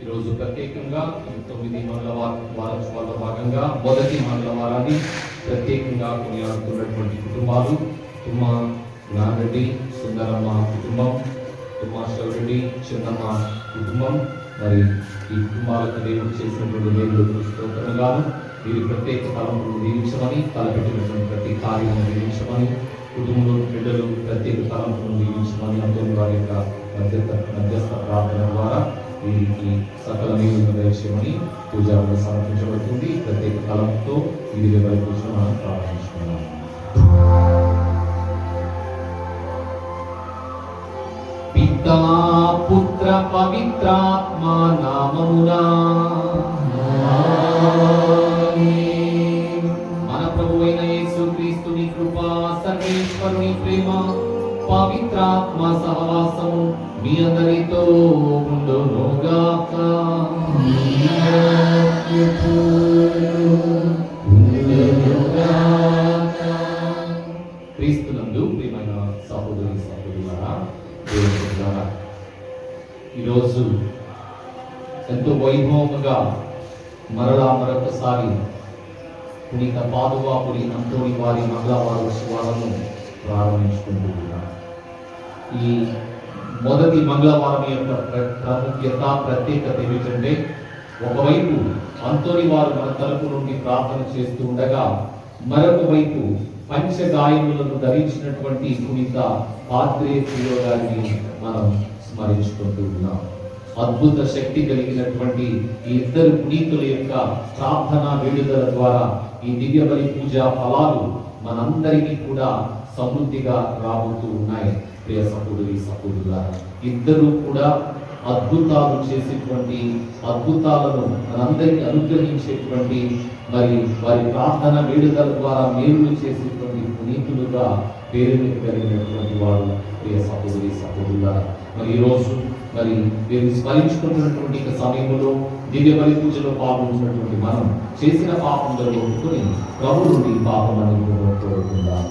ఈరోజు ప్రత్యేకంగా 9 వారోత్సవాల్లో భాగంగా మొదటి మంగళవారాన్ని ప్రత్యేకంగా కొనియాడుతున్నటువంటి కుటుంబాలు తుమ్మ జ్ఞానరెడ్డి సుందరమ్మ కుటుంబం, తుమ్మ శివరెడ్డి చిన్నమ్మ కుటుంబం, మరి ఈ కుటుంబాలకు దేవుడు చేసినటువంటి దేవుడు స్తోత్రంగాను వీరి ప్రత్యేక తలంపులను దీవించమని, తలపెట్టినటువంటి ప్రతి కార్యము దీవించమని, కుటుంబంలో బిడ్డలు ప్రత్యేక తలంపులను దీవించమని అందరూ వారి యొక్క మధ్యస్థ ప్రార్థన ద్వారా వీరికి సకల నీళ్ళు దయచేయమని పూజారులు సమర్పించబడుతుంది. ప్రత్యేక తలంపుతో ఇది వైపు మనం ప్రారంభించుకున్నాం. పితా పుత్ర పవిత్రాత్మ నామమునా మన ప్రభువైన యేసుక్రీస్తుని కృప, సర్వేశ్వరుని ప్రేమ, పవిత్రాత్మ సహవాసము మీ అందరితో ఉండునుగాక. క్రీస్తునందు ప్రియమైన సహోదరి సహోదరులారా, ఈరోజు ఎంతో వైభవంగా మరొకసారి పునీత పాదువాపురి అంతోని వారి మంగళవారోత్సవాలను ప్రారంభించుకుంటున్నాం. ఈ మొదటి మంగళవారం యొక్క ప్రాముఖ్యత, ప్రత్యేకత ఏమిటంటే, ఒకవైపు అంతోని వారు మన తరపు నుండి ప్రార్థన చేస్తూ ఉండగా, మరొక వైపు పంచగాయములను ధరించినటువంటి పునీత పాద్రేసియో గారిని మనం స్మరించుకుంటూ ఉన్నాం. అద్భుత శక్తి కలిగినటువంటి ఈ ఇద్దరు పునీతుల యొక్క ప్రార్థన వేడుదల ద్వారా ఈ దివ్య బలి పూజ ఫలాలు మనందరికీ కూడా సమృద్ధిగా రాబోతూ ఉన్నాయి. ప్రియ సహోదరి సహోదరులారా, ఇద్దరు కూడా అద్భుతాలు చేసేటువంటి, అద్భుతాలను మనందరికీ అనుగ్రహించేటువంటి, మరి వారి ప్రార్థన వేడుదల ద్వారా మేలులు చేసేటువంటి పునీతులుగా పేరు కలిగినటువంటి వారు. ప్రియ సహోదరి సహోదరులారా, మరి ఈరోజు మరి వీరు స్మరించుకుంటున్నటువంటి సమయంలో దివ్య బలి పూజలో పాల్గొంటున్నటువంటి మనం చేసిన పాపంలో ఒప్పుకొని ప్రభు నుండి పాపం అనుభవం కోరుకుందాం.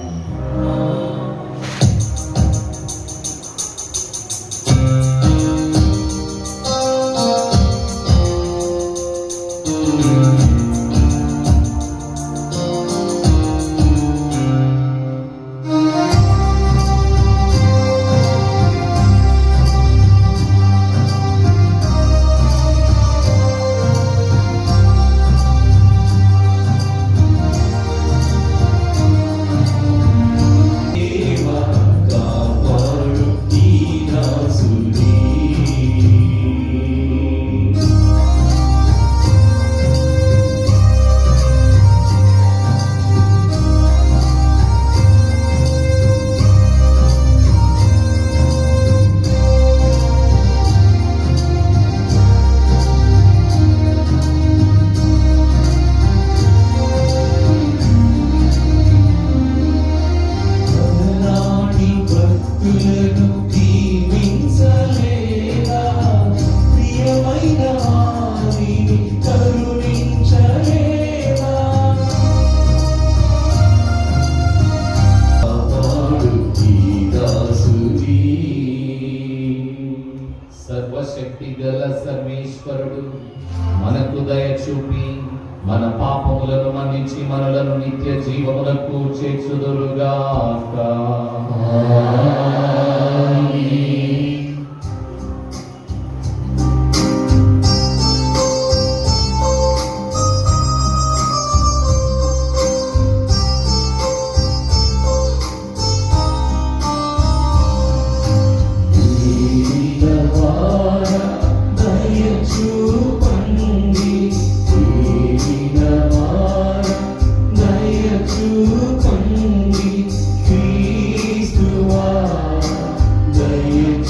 సర్వశక్తి గల సర్వేశ్వరుడు మనకు దయ చూపి మన పాపములను మన్నించి మనలను నిత్య జీవములకు చేర్చుదురుగాక. Daya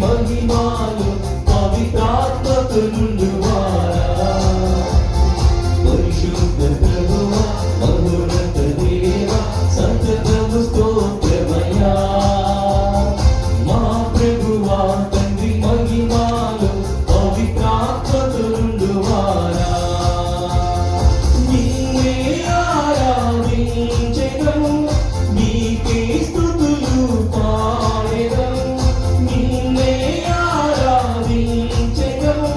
మహిమాలు పవిత్రాత్మకు నుండువారా పరిశుద్ధ ప్రభువా మహోన్నత దేవా సంతతము స్తోత్రమయ్యా మా ప్రభువా తండ్రి మహిమాలు పవిత్రాత్మకు నుండువారా నీవే ఆరాధించెదము నీకే స్తుతులు పాడెదము నిన్నే ఆరాధించెదము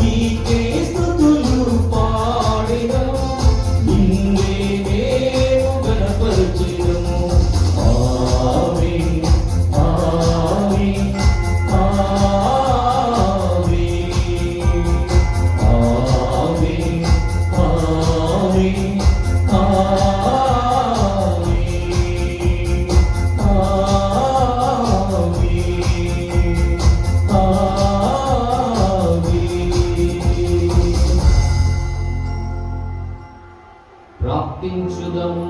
నీకే స్తుతులు పాడెదము నిన్నే మేము గణపరచెదము ఆమేన్ ఆమేన్ ఆమేన్ ఆమేన్ ప్రార్థించుదము.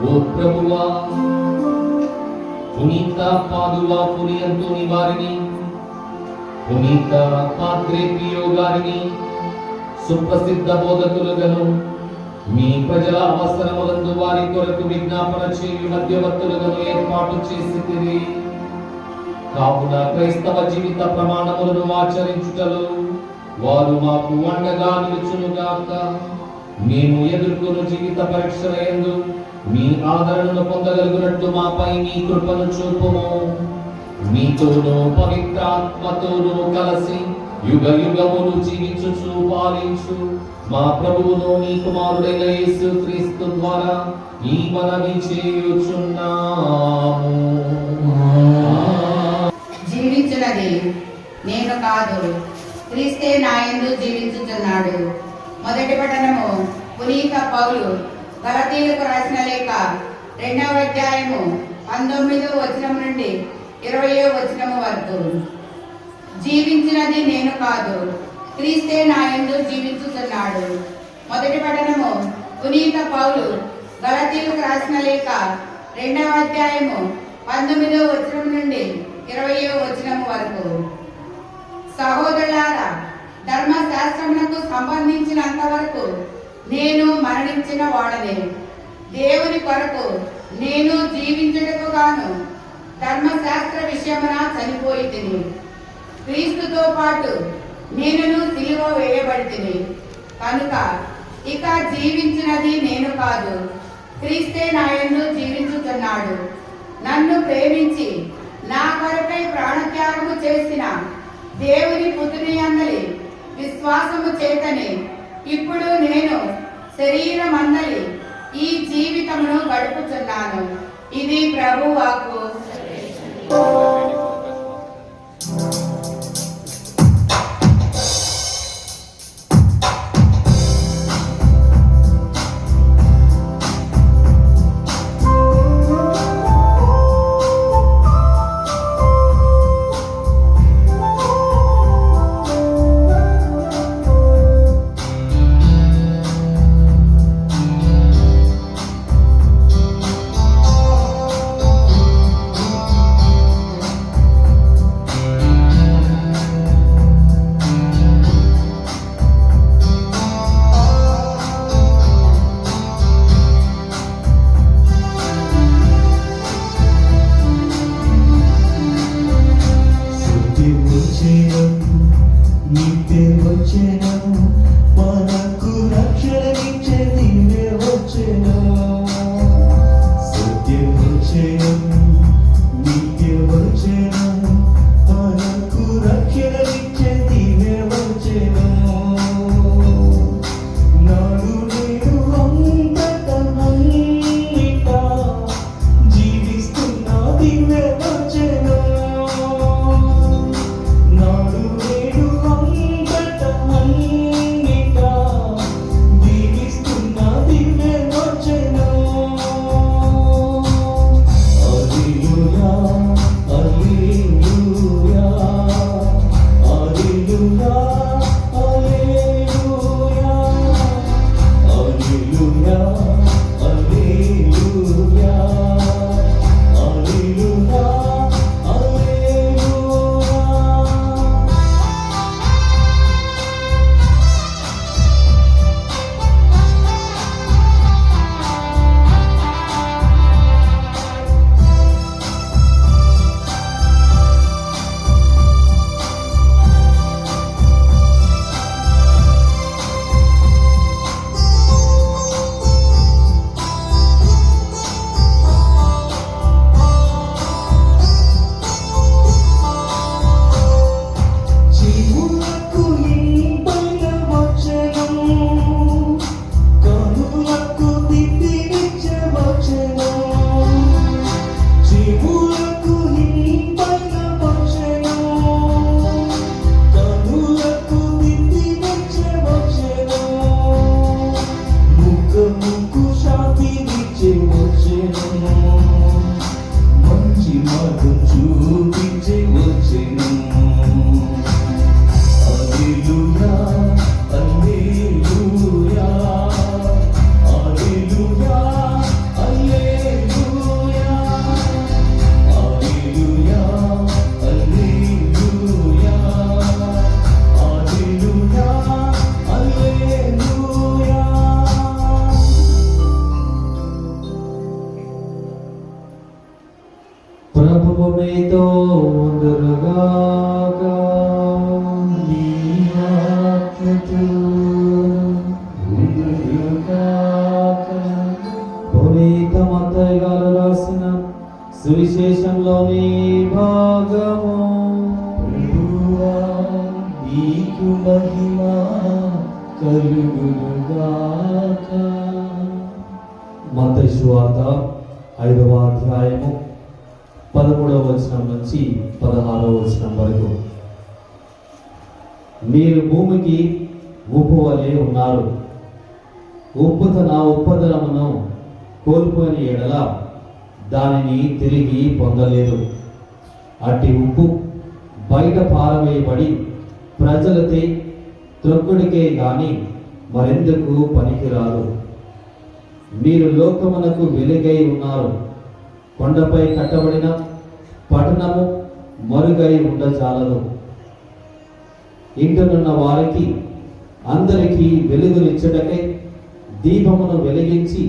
ఓ ప్రభువా, పునీత పాదువా పునియంతోని వారిని, పునీత పాద్రే పియో గారిని సుప్రసిద్ధ బోధకులుగాను మీ ప్రజల అవసరములందు వారి కొరకు విజ్ఞాపన చేయు మధ్యవర్తులుగాను ఏర్పాటు చేసితిరి. కావున క్రైస్తవ జీవిత ప్రమాణములను ఆచరించుటలో వారు మాకు అండగా నిలుచునుగాక. మేము ఎదుర్కొను జీవిత పరీక్షల యందు మీ ఆదరణను పొందగలుగునట్లు మాపై మీ కృపను చూపుము. మీతోనూ పవిత్రాత్మతోనూ కలిసి యుగ యుగములు జీవించుచు పాలించు మా ప్రభువును మీ కుమారుడైన యేసు క్రీస్తు ద్వారా ఈ మనవి చేయుచున్నాము. జీవించున్నది నేను కాదు, క్రీస్తే నా యందు జీవించుచున్నాడు. మొదటి పఠనము పునీత పౌలు గలతీయులకు రాసిన లేఖ 2వ అధ్యాయము 19వ వచనం నుండి 20వ వచనము వరకు. జీవించినది నేను కాదు, క్రీస్తే నా యందు జీవించుచున్నాడు. మొదటి పఠనము పునీత పౌలు గలతీయులకు రాసిన లేఖ 2వ అధ్యాయము 19వ వచనం నుండి 20వ వచనము వరకు. సహోదరులారా, ధర్మశాస్త్రమునకు సంబంధించినంత వరకు నేను మరణించిన వాడనే. దేవుని కొరకు నేను జీవించుటకు గాను ధర్మశాస్త్ర విషయమున చనిపోయి తిని, క్రీస్తుతో పాటు నేనును సిలువ వేయబడి తిని. కనుక ఇక జీవించినది నేను కాదు, క్రీస్తే నా యందు జీవించుచున్నాడు. నన్ను ప్రేమించి నా కొరకై ప్రాణత్యాగము చేసిన దేవుని పుత్రుని అందలి విశ్వాసము చేతనే ఇప్పుడు నేను శరీరమందలి ఈ జీవితమును గడుపుచున్నాను. ఇది ప్రభు వాక్కు. మార్గం చూపించి వచ్చెను. హల్లెలూయా హల్లెలూయా హల్లెలూయా హల్లెలూయా హల్లెలూయా హల్లెలూయా హల్లెలూయా హల్లెలూయా. ప్రభువు మీతో ఉండునుగాక. నీ ఆత్మతో ఉండునుగాక. పునీత మత్తయి గారు రాసిన సువిశేషంలోని భాగము. ప్రభువా నీకు మహిమ కలుగునుగాక. మత్తయి సువార్త 5వ అధ్యాయము 13వ వచనం నుంచి 16వ వచనం వరకు. మీరు భూమికి ఉప్పు వలె ఉన్నారు. ఉప్పు తన ఉప్పదనమును కోల్పోయిన ఎడల దానిని తిరిగి పొందలేదు. అట్టి ఉప్పు బయట పారవేయబడి ప్రజలతే త్రొక్కుడికే గాని మరెందుకు పనికిరాదు. మీరు లోకమునకు వెలుగై ఉన్నారు. కొండపై కట్టబడిన పట్టణము మరుగై ఉండజాలదు. ఇంటనున్న వారికి అందరికీ వెలుగునిచ్చుటకై దీపమును వెలిగించి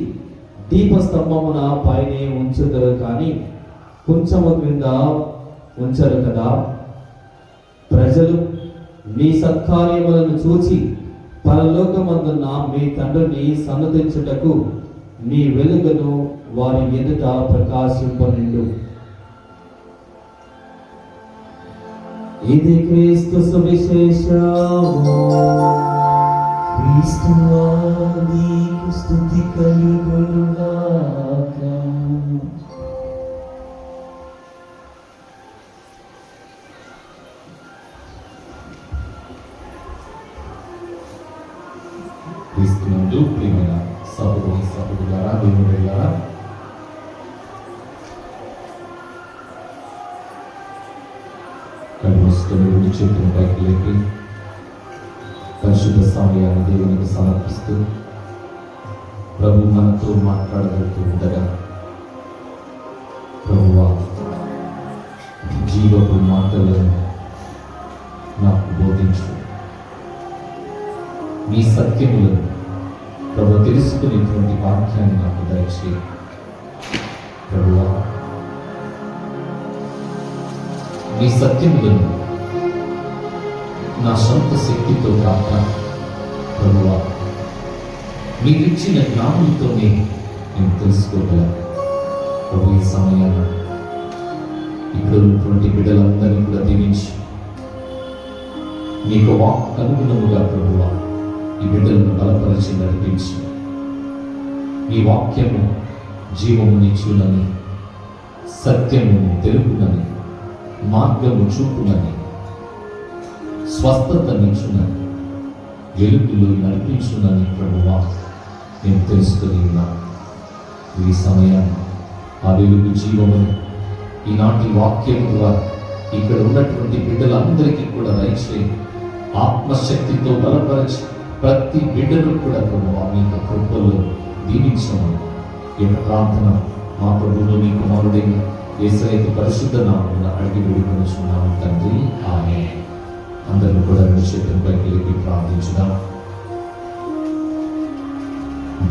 దీపస్తంభమున పైనే ఉంచుతారు కానీ కొంచెము క్రింద ఉంచరు కదా. ప్రజలు మీ సత్కార్యములను చూచి పరలోకమందున్న మీ తండ్రిని సన్నతించుటకు మీ వెలుగును వారి ఎదుట ప్రకాశింపనిండు. ఇది క్రీస్తు సువిశేషము. క్రీస్తువా నీకు స్తుతి కలుగునుగాక. క్రీస్తునందు ప్రియమైన సహోదరి సహోదరులారా, దేవుని బిడ్డలారా, కళ్ళు మూసుకొని రెండు చేతులను పైకి లేపి పరిశుద్ధ సమయాన్ని దేవునికి సమర్పిస్తూ ప్రభు మనతో మాట్లాడగలుగుతూ ఉండగా, ప్రభువా జీవపు మాటలను నాకు బోధించు, మీ సత్యములను ప్రభు తెలుసుకునేటువంటి వాక్యాన్ని నాకు దయచేయి. ప్రభువా మీ సత్యములను నా సొంత శక్తితో కాక ప్రభువా మీరిచ్చిన జ్ఞానంతోనే నేను తెలుసుకోగలను. ప్రభు ఈ సమయాన్ని ఇక్కడ ఉన్నటువంటి బిడ్డలందరినీ కూడా దీవించి నీకు వాక్ అనుగుణముగా ప్రభువా ఈ బిడ్డలను బలపరిచి నడిపించి ఈ వాక్యము జీవమునిచ్చునని, సత్యము తెలుపునని, మార్గము చూపునని, స్వస్థతనిచ్చునని, వెలుగులో నడిపించునని ప్రభువా నేను తెలుసుకుని ఉన్నాను. ఈ సమయాన్ని ఆ వెలుగు జీవమును ఈనాటి వాక్యం ద్వారా ఇక్కడ ఉన్నటువంటి బిడ్డలందరికీ కూడా దయచేయి. ఆత్మశక్తితో బలపరిచి ప్రతి బిడ్డను కూడా ప్రభువా మీకు కృపలో దీవించమని ఈ యొక్క ప్రార్థన మా ప్రభువును మీ కుమారుడైన యేసయ్య పరిశుద్ధ నామమున అడిగి వేడుకొనుచున్నాము తండ్రి, ఆమేన్. అందరూ కూడా రెండు చేతులపైకి లేపి ప్రార్థించుదాం.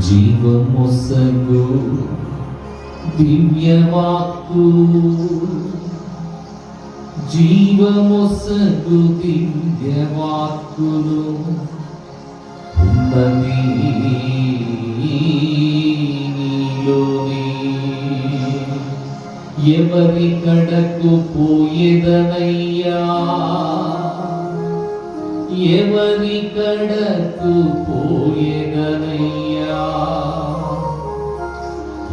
జీవమొసగు దివ్యవాక్కు, జీవమొసగు దివ్యవాక్కును ఉన్నది నీలోనే. ఎవరి కడకు పోయేదనయ్యా, ఎవరి కడకు పోయేదనయ్యా,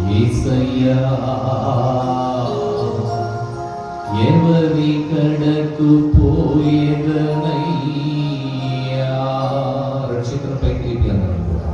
యేసయ్యా ఎవరి కడకు పోయేదనయ్యా. రక్షితులపై క్రీపి అందరం కూడా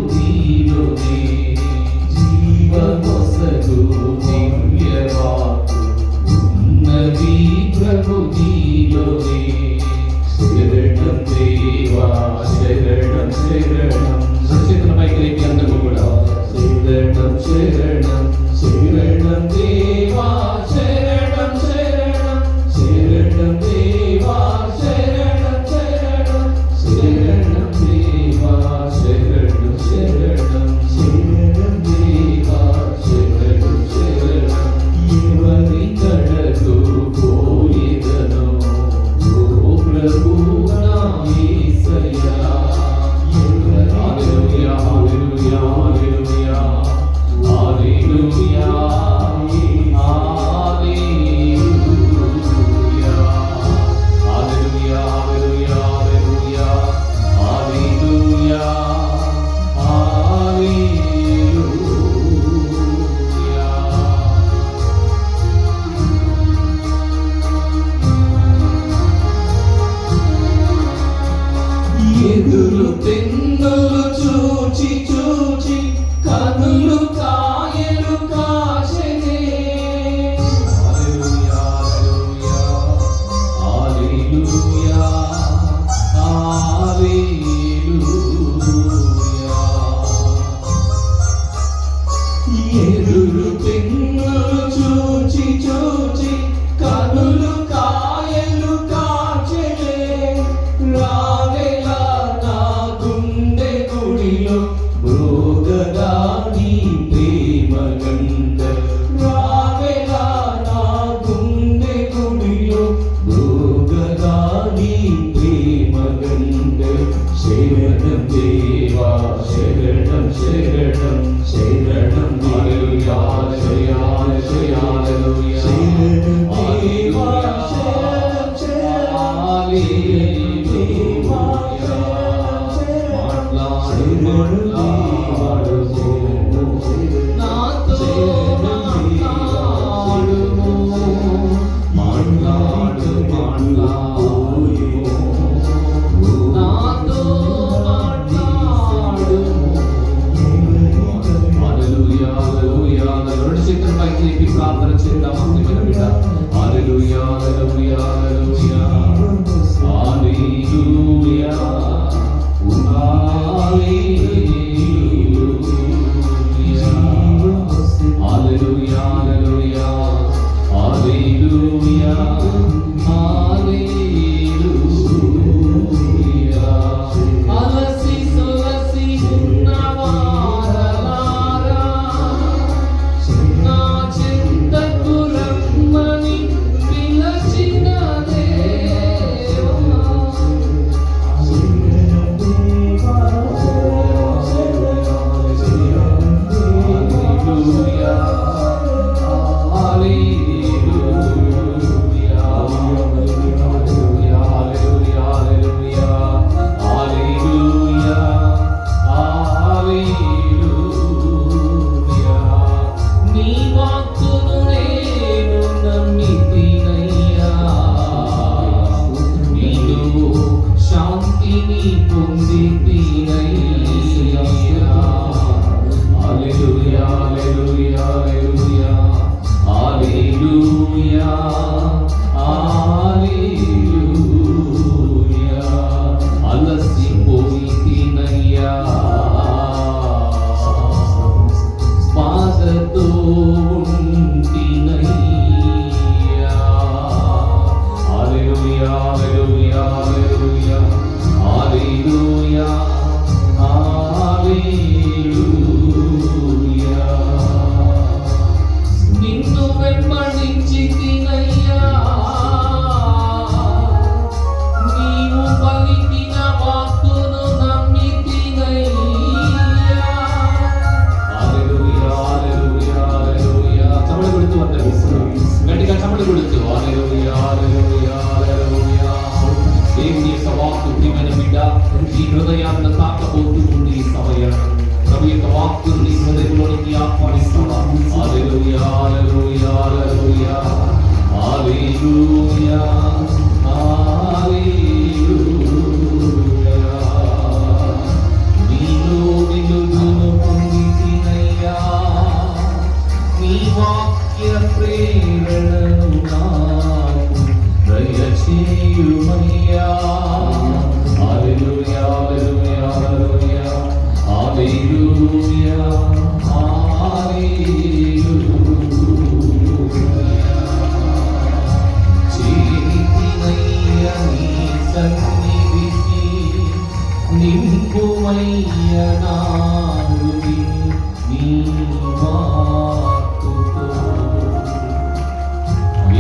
నీలోనే జీవమొసగు దివ్యవాక్కు ఉన్నది ప్రభు నీలోనే శరణం దేవా శరణం శరణం సచేతనమై లేపి అందరూ కూడా శరణం శరణం శరణం దేవా శరణం శరణం శరణం దేవా శరణం శరణం శరణం దేవా శరణం శరణం శరణం దేవా శరణం శరణం ఎవరి కడకు పోయేదనో ఓ ప్రభు నా యేసయ్యా హల్లెలూయా హల్లెలూయా హల్లెలూయా హల్లెలూయా హల్లెలూయా హల్లెలూయా హల్లెలూయా హల్లెలూయా ఎదురు తెన్నులు చూచి చూచి కనులు కాయలు కాచెనే హల్లెలూయా హల్లెలూయా హల్లెలూయా ఎదురు తెన్నులు చూచి చూచి కనులు కాయలు కాచెనే రావేలా నా గుండె గుడిలో భోగదాని ప్రేమ గంధ రావేలా నా గుండె గుడిలో భోగదాని ప్రేమ గంధ శరణం దేవా శరణం శరణం శరణం హల్లెలూయా హల్లెలూయా హల్లెలూయా శరణం దేవా శరణం ప్రార్థన చేద్దాం అందుకని బిడ్డ హల్లెలూయా హల్లెలూయా హల్లెలూయా హల్లెలూయా హల్లెలూయా హల్లెలూయా హల్లెలూయా హల్లెలూయా అలసి సొలసి ఉన్నవారలారా నా చింతకు రమ్మని పిలచిన దేవా హల్లెలూయా హృదయాన్ని తాకబోతూ ఉంది ఈ సమయం. ప్రభు యొక్క వాక్కును నీ హృదయంలోనికి ఆహ్వానిస్తావా? హల్లెలూయా హల్లెలూయా హల్లెలూయా హల్లెలూయా హల్లెలూయా. నీలో నిన్ను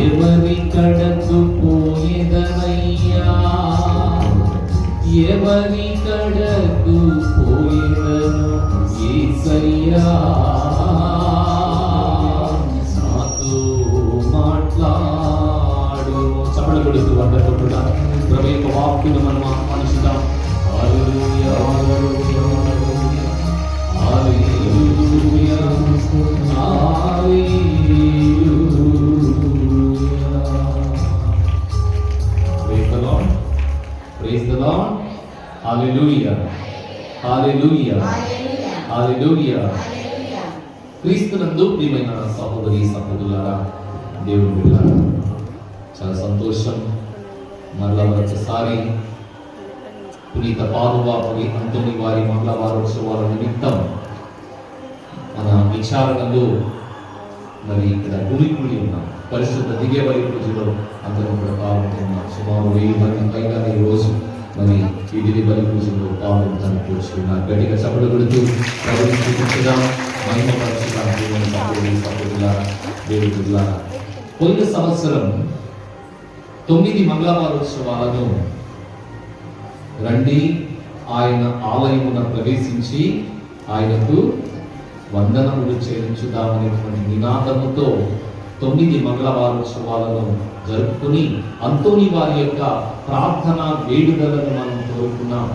ఎవరి కడకు పోయేదనయ్యా, ఎవరి కడకు పోయేదను యేసయ్యా, నాతో మాట్లాడు. చప్పట్లు కొడుతూ వండకుండా ప్రభు యొక్క వాక్కును మనం ఆహ్వానిస్తాం. హల్లెలూయా, హల్లెలూయా, హల్లెలూయా, హల్లెలూయా. Praise the Lord. Hallelujah. Hallelujah. Hallelujah. క్రీస్తునందు ప్రియమైన సహోదరి సహోదరులారా, దేవుని బిడ్డలారా, చాలా సంతోషం. మరలా ఒకసారి పునీత పాదువాపురి అంతోని వారి మంగళవారోత్సవాల నిమిత్తం మన విచారణలో మరి ఇక్కడ గుమికూడి ఉన్నాం. పరిశుద్ధ దివ్య బలి పూజలో అందరం కూడా పాల్గొంటున్నాం. సుమారు 1000 మంది పైగా ఈ రోజు మరి ఈ దివ్య బలి పూజలో పాల్గొనడానికి వచ్చుకున్నారు. గట్టిగా చప్పట్లు కొడుతూ ప్రభువుని స్తుతించుదాం, మహిమపరచుదాం. దేవుని బిడ్డలారా, పోయిన సంవత్సరం 9 మంగళవారోత్సవాలను రండి ఆయన ఆలయమున ప్రవేశించి ఆయనకు వందనములు చెల్లించుదామనేటువంటి నినాదముతో 9 మంగళవారోత్సవాలను జరుపుకుని అంతోని వారి యొక్క ప్రార్థన వేడుకలను మనం కోరుకున్నాం.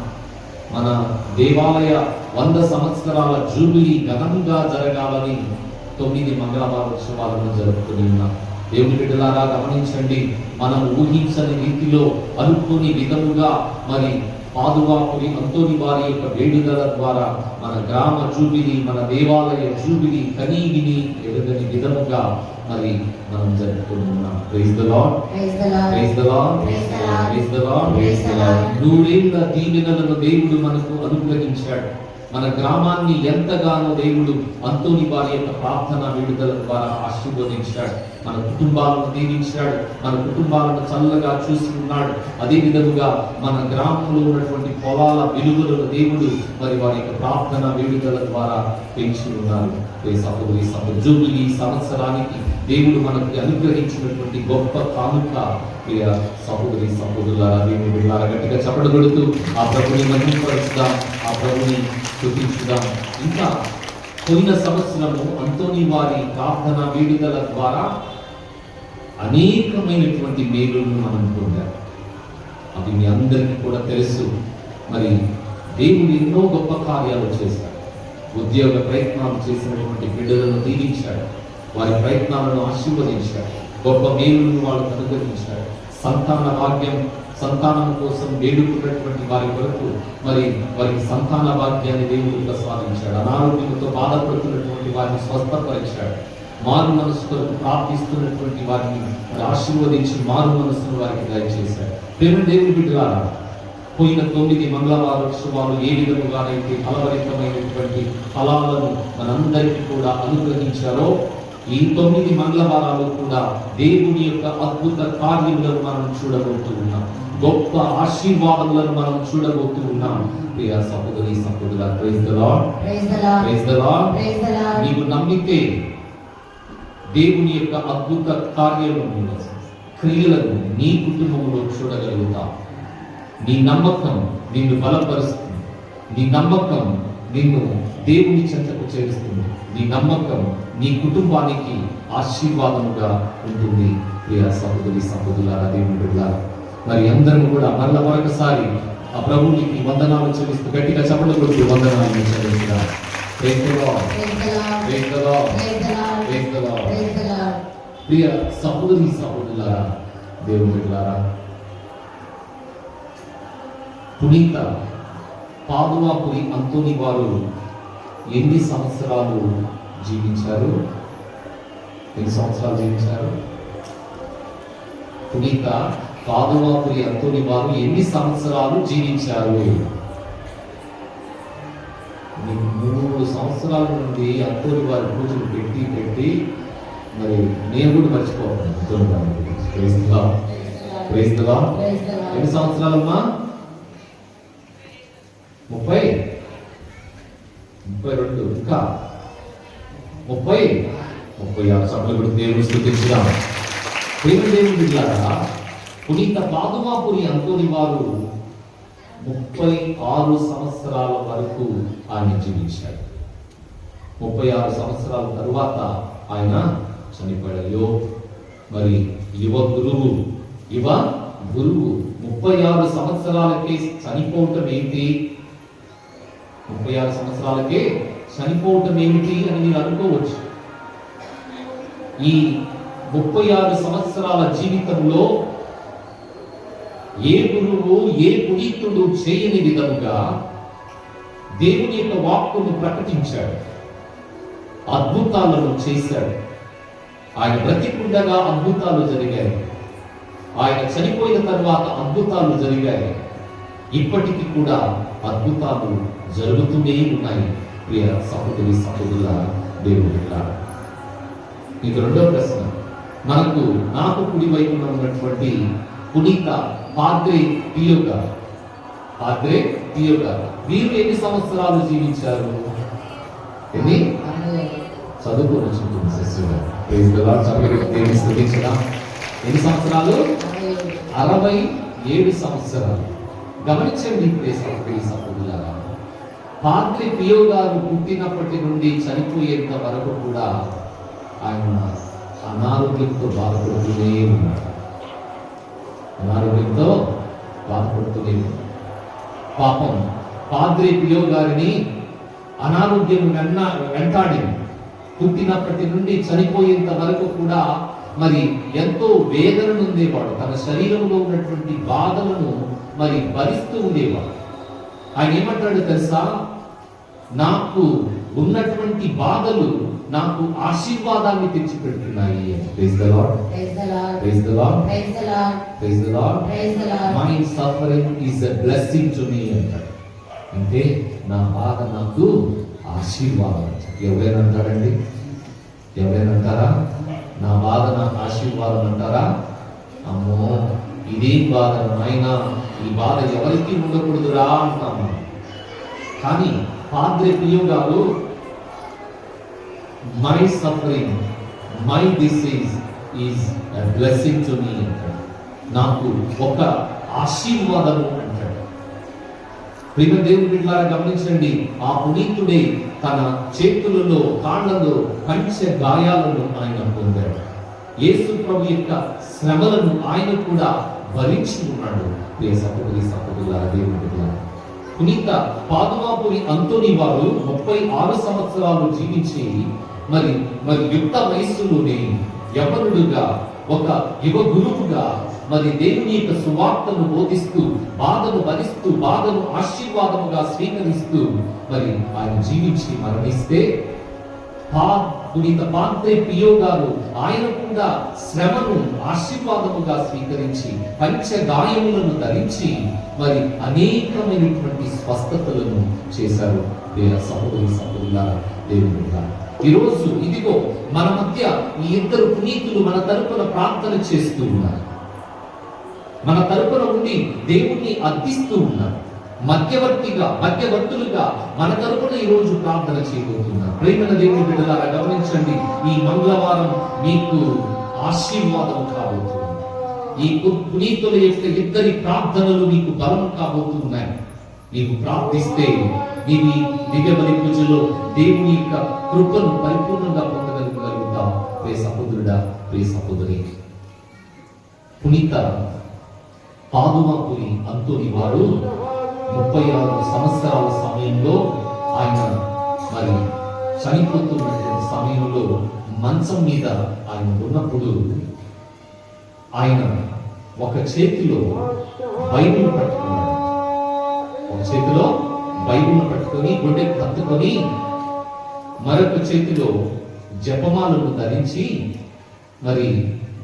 మన దేవాలయ 100 సంవత్సరాల జూబిలీ ఘనంగా జరగాలని 9 మంగళవారోత్సవాలను జరుపుకుని ఉన్నాం. దేవుని బిడ్డలారా, గమనించండి, మనం ఊహించని రీతిలో అనుకుని విధముగా మరి పాదువాపురి అంతోని వారి యొక్క వేడుకల ద్వారా మన గ్రామ జూబిలీ, మన దేవాలయ జూబిలీ కనీవిని ఎరుగని విధముగా మరి మనం జరుపుకుంటున్నాం. Praise the Lord, praise the Lord, praise the Lord. 100 ఏళ్ల దీవెనలను దేవుడు మనకు అనుగ్రహించాడు. మన గ్రామాన్ని ఎంతగానో దేవుడు అంతోని వారి యొక్క ప్రార్థన వేడుకల ద్వారా ఆశీర్వదించాడు. మన కుటుంబాలను దీవించాడు, మన కుటుంబాలను చల్లగా చూసి ఉన్నాడు. అదే విధముగా మన గ్రామంలో ఉన్నటువంటి పొలాల విలువలను దేవుడు మరి వారి యొక్క ప్రార్థన వేడుకల ద్వారా పెంచి ఉన్నారు. జూబిలీ సంవత్సరానికి దేవుడు మనకి అనుగ్రహించినటువంటి గొప్ప కానుక ప్రియ సహోదరి సహోదరులారా, దేవుని బిడ్డలారా, గట్టిగా చప్పట్లు కొడుతూ ఆ ప్రభుని మహిమపరుచుదాం, ఆ ప్రభుని స్తుతించుదాం. ఇంకా పోయిన సంవత్సరము అంతోని వారి ప్రార్థన వేడుకల ద్వారా అనేకమైనటువంటి మేలులను మనం పొందాం. అవి మీ అందరికీ కూడా తెలుసు. మరి దేవుడు ఎన్నో గొప్ప కార్యాలు చేశాడు. ఉద్యోగ ప్రయత్నాలు చేసినటువంటి బిడ్డలను దీవించాడు, వారి ప్రయత్నాలను ఆశీర్వదించాడు, గొప్ప మేలులను వాళ్ళకు అనుగ్రహించాడు. సంతాన భాగ్యం, సంతానం కోసం వేడుకున్నటువంటి వారి కొరకు మరి వారికి సంతాన భాగ్యాన్ని దేవుడు ప్రసాదించాడు. అనారోగ్యంతో బాధపడుతున్నటువంటి వారిని స్వస్థపరిచాడు. మారు మనసు కొరకు ప్రార్థిస్తున్నటువంటి వారిని ఆశీర్వదించి మారు మనసును వారికి దయచేశాడు. ప్రేమ దేవుని బిడ్డలారా, పోయిన 9 మంగళవారోత్సవాలు ఏ విధముగానైతే ఫలభరితమైనటువంటి ఫలాలను మనందరికీ కూడా అనుగ్రహించారో, ఈ 9 మంగళవారాలు కూడా దేవుని యొక్క అద్భుత కార్యములను మనం చూడబోతూ ఉన్నాం. గొప్ప ఆశీర్వాదములను మనం చూడబోతూ ఉన్నాం. ప్రియ సహోదరి సహోదరులారా, praise the Lord, praise the Lord. నీవు నమ్మితే దేవుని యొక్క అద్భుత కార్యాలను, క్రియలను నీ కుటుంబంలో చూడగలుగుతావు. నీ నమ్మకం నిన్ను బలపరుస్తుంది. నీ నమ్మకం నిన్ను దేవుని చెంతకు చేరుస్తుంది. నీ నమ్మకం నీ కుటుంబానికి ఆశీర్వాదముగా ఉంటుంది. ప్రియ సహోదరి సహోదరులారా, దేవుని బిడ్డలారా, మరి అందరూ కూడా మరల మరొకసారి ఆ ప్రభువునికి వందనాలు చెల్లిస్తూ గట్టిగా చప్పట్లు కొడుతూ వందనాలు చెల్లిస్తున్నా. Praise the lord, praise the lord, praise the lord. ప్రియ సహోదరి సహోదరులారా, దేవుని బిడ్డలారా, పునీత పాదువాపురి అంతోని వారు ఎన్ని సంవత్సరాలు జీవించారు? పునీత పాదువాపురి అంతోని వారు ఎన్ని సంవత్సరాలు జీవించారు? 3 సంవత్సరాల నుండి అంతోని వారి పూజలు పెట్టి మరి నేను కూడా మర్చిపోతాను అంతోని వారి గురించి. Praise the lord. Praise the Lord. ఎన్ని సంవత్సరాలమ్మా? 32 ఇంకా 36 సభలు కూడా దేవుని స్తుతించుదాం. దేవుని బిడ్డలారా, పునీత పాదుమాపురి అంతోని వారు 36 సంవత్సరాల వరకు ఆయన జీవించాడు. 36 సంవత్సరాల తరువాత ఆయన చనిపోయాడు. మరి యువ గురువు 36 సంవత్సరాలకే చనిపోవటం ఏంటి? 36 సంవత్సరాలకే చనిపోవటం ఏమిటి అని మీరు అనుకోవచ్చు. ఈ 36 సంవత్సరాల జీవితంలో ఏ గురువు ఏ పునీతుడు చేయని విధముగా దేవుని యొక్క వాక్కును ప్రకటించాడు, అద్భుతాలను చేశాడు. ఆయన బ్రతికుండగా అద్భుతాలు జరిగాయి, ఆయన చనిపోయిన తర్వాత అద్భుతాలు జరిగాయి, ఇప్పటికీ కూడా అద్భుతాలు జరుగుతూనే ఉన్నాయి. ప్రియ సహోదరి సహోదరుల దేవుని. ఇక రెండో ప్రశ్న, నాకు కుడి వైపున ఉన్నటువంటి పునీత పాద్రే పియో గారు, వీరు ఎన్ని సంవత్సరాలు జీవించారు? ఎన్ని? చదువుకొని వచ్చింది శిష్యులు. ఎన్ని సంవత్సరాలు? 67 సంవత్సరాలు. గమనించండి ప్రియ సహోదరి సహోదరులారా, పాద్రే పియో గారు పుట్టినప్పటి నుండి చనిపోయేంత వరకు కూడా ఆయన అనారోగ్యంతో బాధపడుతూనే ఉన్నాడు. పాపం పాద్రే పియో గారిని అనారోగ్యం వెంటాడింది. పుట్టినప్పటి నుండి చనిపోయేంత వరకు కూడా మరి ఎంతో వేదన ఉండేవాడు. తన శరీరంలో ఉన్నటువంటి బాధలను మరి భరిస్తూ ఉండేవాడు. ఆయన ఏమంటాడు తెలుసా? నాకు ఉన్నటువంటి బాధలు నాకు ఆశీర్వాదాన్ని తెచ్చిపెడుతున్నాయి. Praise the lord. Praise the lord. Praise the lord. My suffering is a blessing to me అంటాడు. అంటే నా బాధ నాకు ఆశీర్వాదం. ఎవరైనా అంటారండి? ఎవరైనా అంటారా నా బాధ నాకు ఆశీర్వాదం అంటారా? అమ్మో ఇదేం బాధ నాయనా, ఈ బాధ ఎవరికి ఉండకూడదురా అంటాము. కానీ పాద్రే పియో గారు my suffering my disease is a blessing to me అంటాడు. నాకు ఒక ఆశీర్వాదము అంటాడు. ప్రియ దేవుని బిడ్డలారా గమనించండి, ఆ పునీతుడే తన చేతులలో కాళ్ళలో పంచ గాయాలను ఆయన పొందాడు. యేసు ప్రభు యొక్క శ్రమలను ఆయన కూడా భరించి ఉన్నాడు. ప్రియ సహోదరి సహోదరులారా, దేవుని బిడ్డలారా, పునీత పాదుమాపురి అంతోని వారు 36 సంవత్సరాలు జీవించి మరి యుక్త వయస్సులోనే యవనుడుగా ఒక యువ గురువుగా మరి దేవుని యొక్క సువార్తను బోధిస్తూ బాధను భరిస్తూ బాధను ఆశీర్వాదముగా స్వీకరిస్తూ మరి ఆయన జీవించి మరణిస్తే పునీత పాద్రే పియో గారు ఆయన కూడా శ్రమను ఆశీర్వాదముగా స్వీకరించి పంచ గాయములను ధరించి మరి అనేకమైనటువంటి స్వస్థతలను చేశారు. సహోదరి సహోదరులారా, దేవుని బిడ్డలారా, ఈరోజు ఇదిగో మన మధ్య ఈ ఇద్దరు పునీతులు మన తరపున ప్రార్థన చేస్తూ ఉన్నారు. మన తరపున ఉండి దేవుణ్ణి అర్థిస్తూ ఉన్నారు. మధ్యవర్తులుగా మన తరపున ఈ రోజు ప్రార్థన చేయబోతున్నారు. ప్రేమల దేవుని బిడ్డలారా గమనించండి, ఈ మంగళవారం మీకు ఆశీర్వాదం కాబోతుంది. ఈ పునీతుల యొక్క ఇద్దరి ప్రార్థనలు మీకు బలం కాబోతున్నాయి. నీవు ప్రార్థిస్తే నీవి దివ్య బలి పూజలో దేవుని యొక్క కృపను పరిపూర్ణంగా పొందగలుగుతావు. ప్రియ సహోదరుడా, ప్రియ సహోదరి, పునీత పాదుమాపురి అంతోని వారు 36 సంవత్సరాల సమయంలో ఆయన మరి చనిపోతున్నటువంటి సమయంలో మంచం మీద ఆయన ఉన్నప్పుడు ఆయన ఒక చేతిలో బైబిల్ పట్టుకున్నాడు. ఒక చేతిలో బైబిల్ పట్టుకొని గుండె కత్తుకొని మరొక చేతిలో జపమాలను ధరించి మరి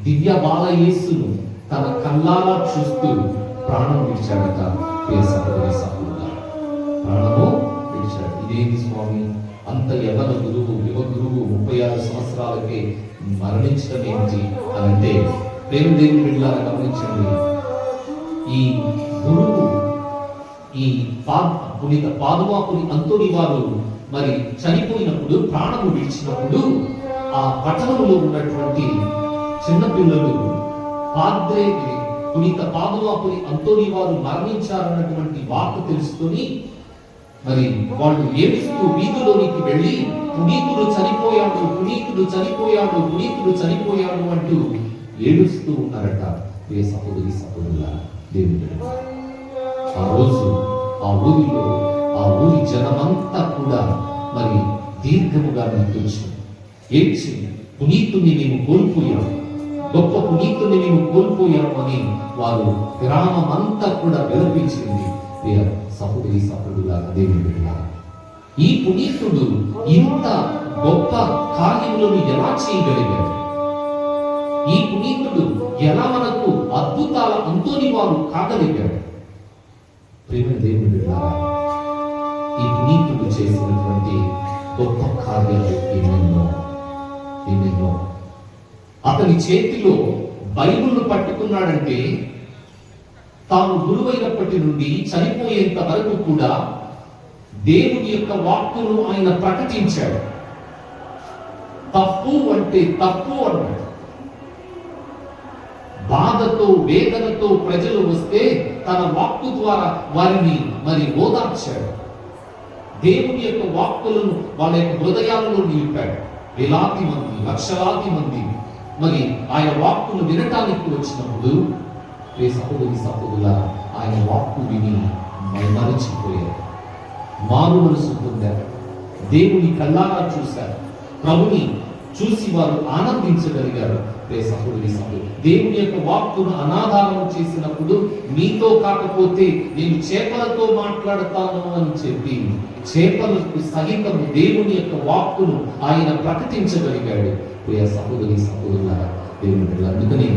దివ్య బాల యేసును తన కళ్ళారా చూస్తూ ప్రాణం విడిచాడట. ప్రియ సహోదరి సహోదరులారా, ప్రాణము విడిచాడు. ఇదేంటి స్వామి, అంత యవన గురువు, యువ గురువు 36 సంవత్సరాలకే మరణించడం ఏమిటి అంటే, ప్రేమ దేవుని బిడ్డలారా గమనించండి, ఈ గురువు ఈ పునీత పాదువాపుని అంతోని వారు మరి చనిపోయినప్పుడు, ప్రాణము విడిచినప్పుడు ఆ పట్టణంలో ఉన్నటువంటి చిన్నపిల్లలు పాద్రే పునీత పాదువాపుని అంతోని వారు మరణించారన్నటువంటి వార్త తెలుసుకొని మరి వాళ్ళు ఏడుస్తూ వీధిలోనికి వెళ్ళి పునీతుడు చనిపోయాడు, పునీతుడు చనిపోయాడు, పునీతుడు చనిపోయాడు అంటూ ఏడుస్తూ ఉన్నారట. ఏ సహోదరి సహోదరులారా, దేవుని ఆ రోజు ఆ ఊరిలో ఆ ఊరి జనమంతా కూడా మరి దీర్ఘముగా నిలిచి ఏడ్చి, పునీతుని మేము కోల్పోయాము, గొప్ప పునీతుని మేము కోల్పోయాము అని వారు గ్రామమంతా కూడా విలపించింది. సహోదరి సహోదరులారా, దేవుని బిడ్డలారా, ఈ పునీతుడు ఇంత గొప్ప కార్యములను ఎలా చేయగలిగాడు? ఈ పునీతుడు ఎలా మనకు అద్భుతాల అంతోని వారు కాగలిగాడు? ప్రేమ దేవుని బిడ్డలారా, ఈ పునీతుడు చేసినటువంటి గొప్ప కార్యాలు ఎన్నెన్నో. అతని చేతిలో బైబిల్ను పట్టుకున్నాడంటే తాను గురువైనప్పటి నుండి చనిపోయేంత వరకు కూడా దేవుని యొక్క వాక్కును ఆయన ప్రకటించాడు. తప్పు అంటే తప్పు అన్నాడు. బాధతో వేదనతో ప్రజలు వస్తే తన వాక్కు ద్వారా వారిని మరి ఓదార్చాడు. దేవుని యొక్క వాక్కులను వాళ్ళ యొక్క హృదయాలలో నిలిపాడు. వేలాది మంది, లక్షలాది మంది మరి ఆయన వాక్కును వినటానికి వచ్చినప్పుడు సహోదరి సహోదరులారా, ఆయన వాక్కు విని మరిచిపోయారు, మారు మనసు పొందారు, దేవుని కళ్ళారా చూశారు, ప్రభుని చూసి వారు ఆనందించగలిగారు. సహోదరి సహోదరు, దేవుని యొక్క వాక్కును అనాధారం చేసినప్పుడు మీతో కాకపోతే నేను చేపలతో మాట్లాడతాను అని చెప్పి చేపలకు సహితము దేవుని యొక్క వాక్కును ఆయన ప్రకటించగలిగాడు. సహోదరి సహోదరులారా, దేవుని బిడ్డలు, అందుకని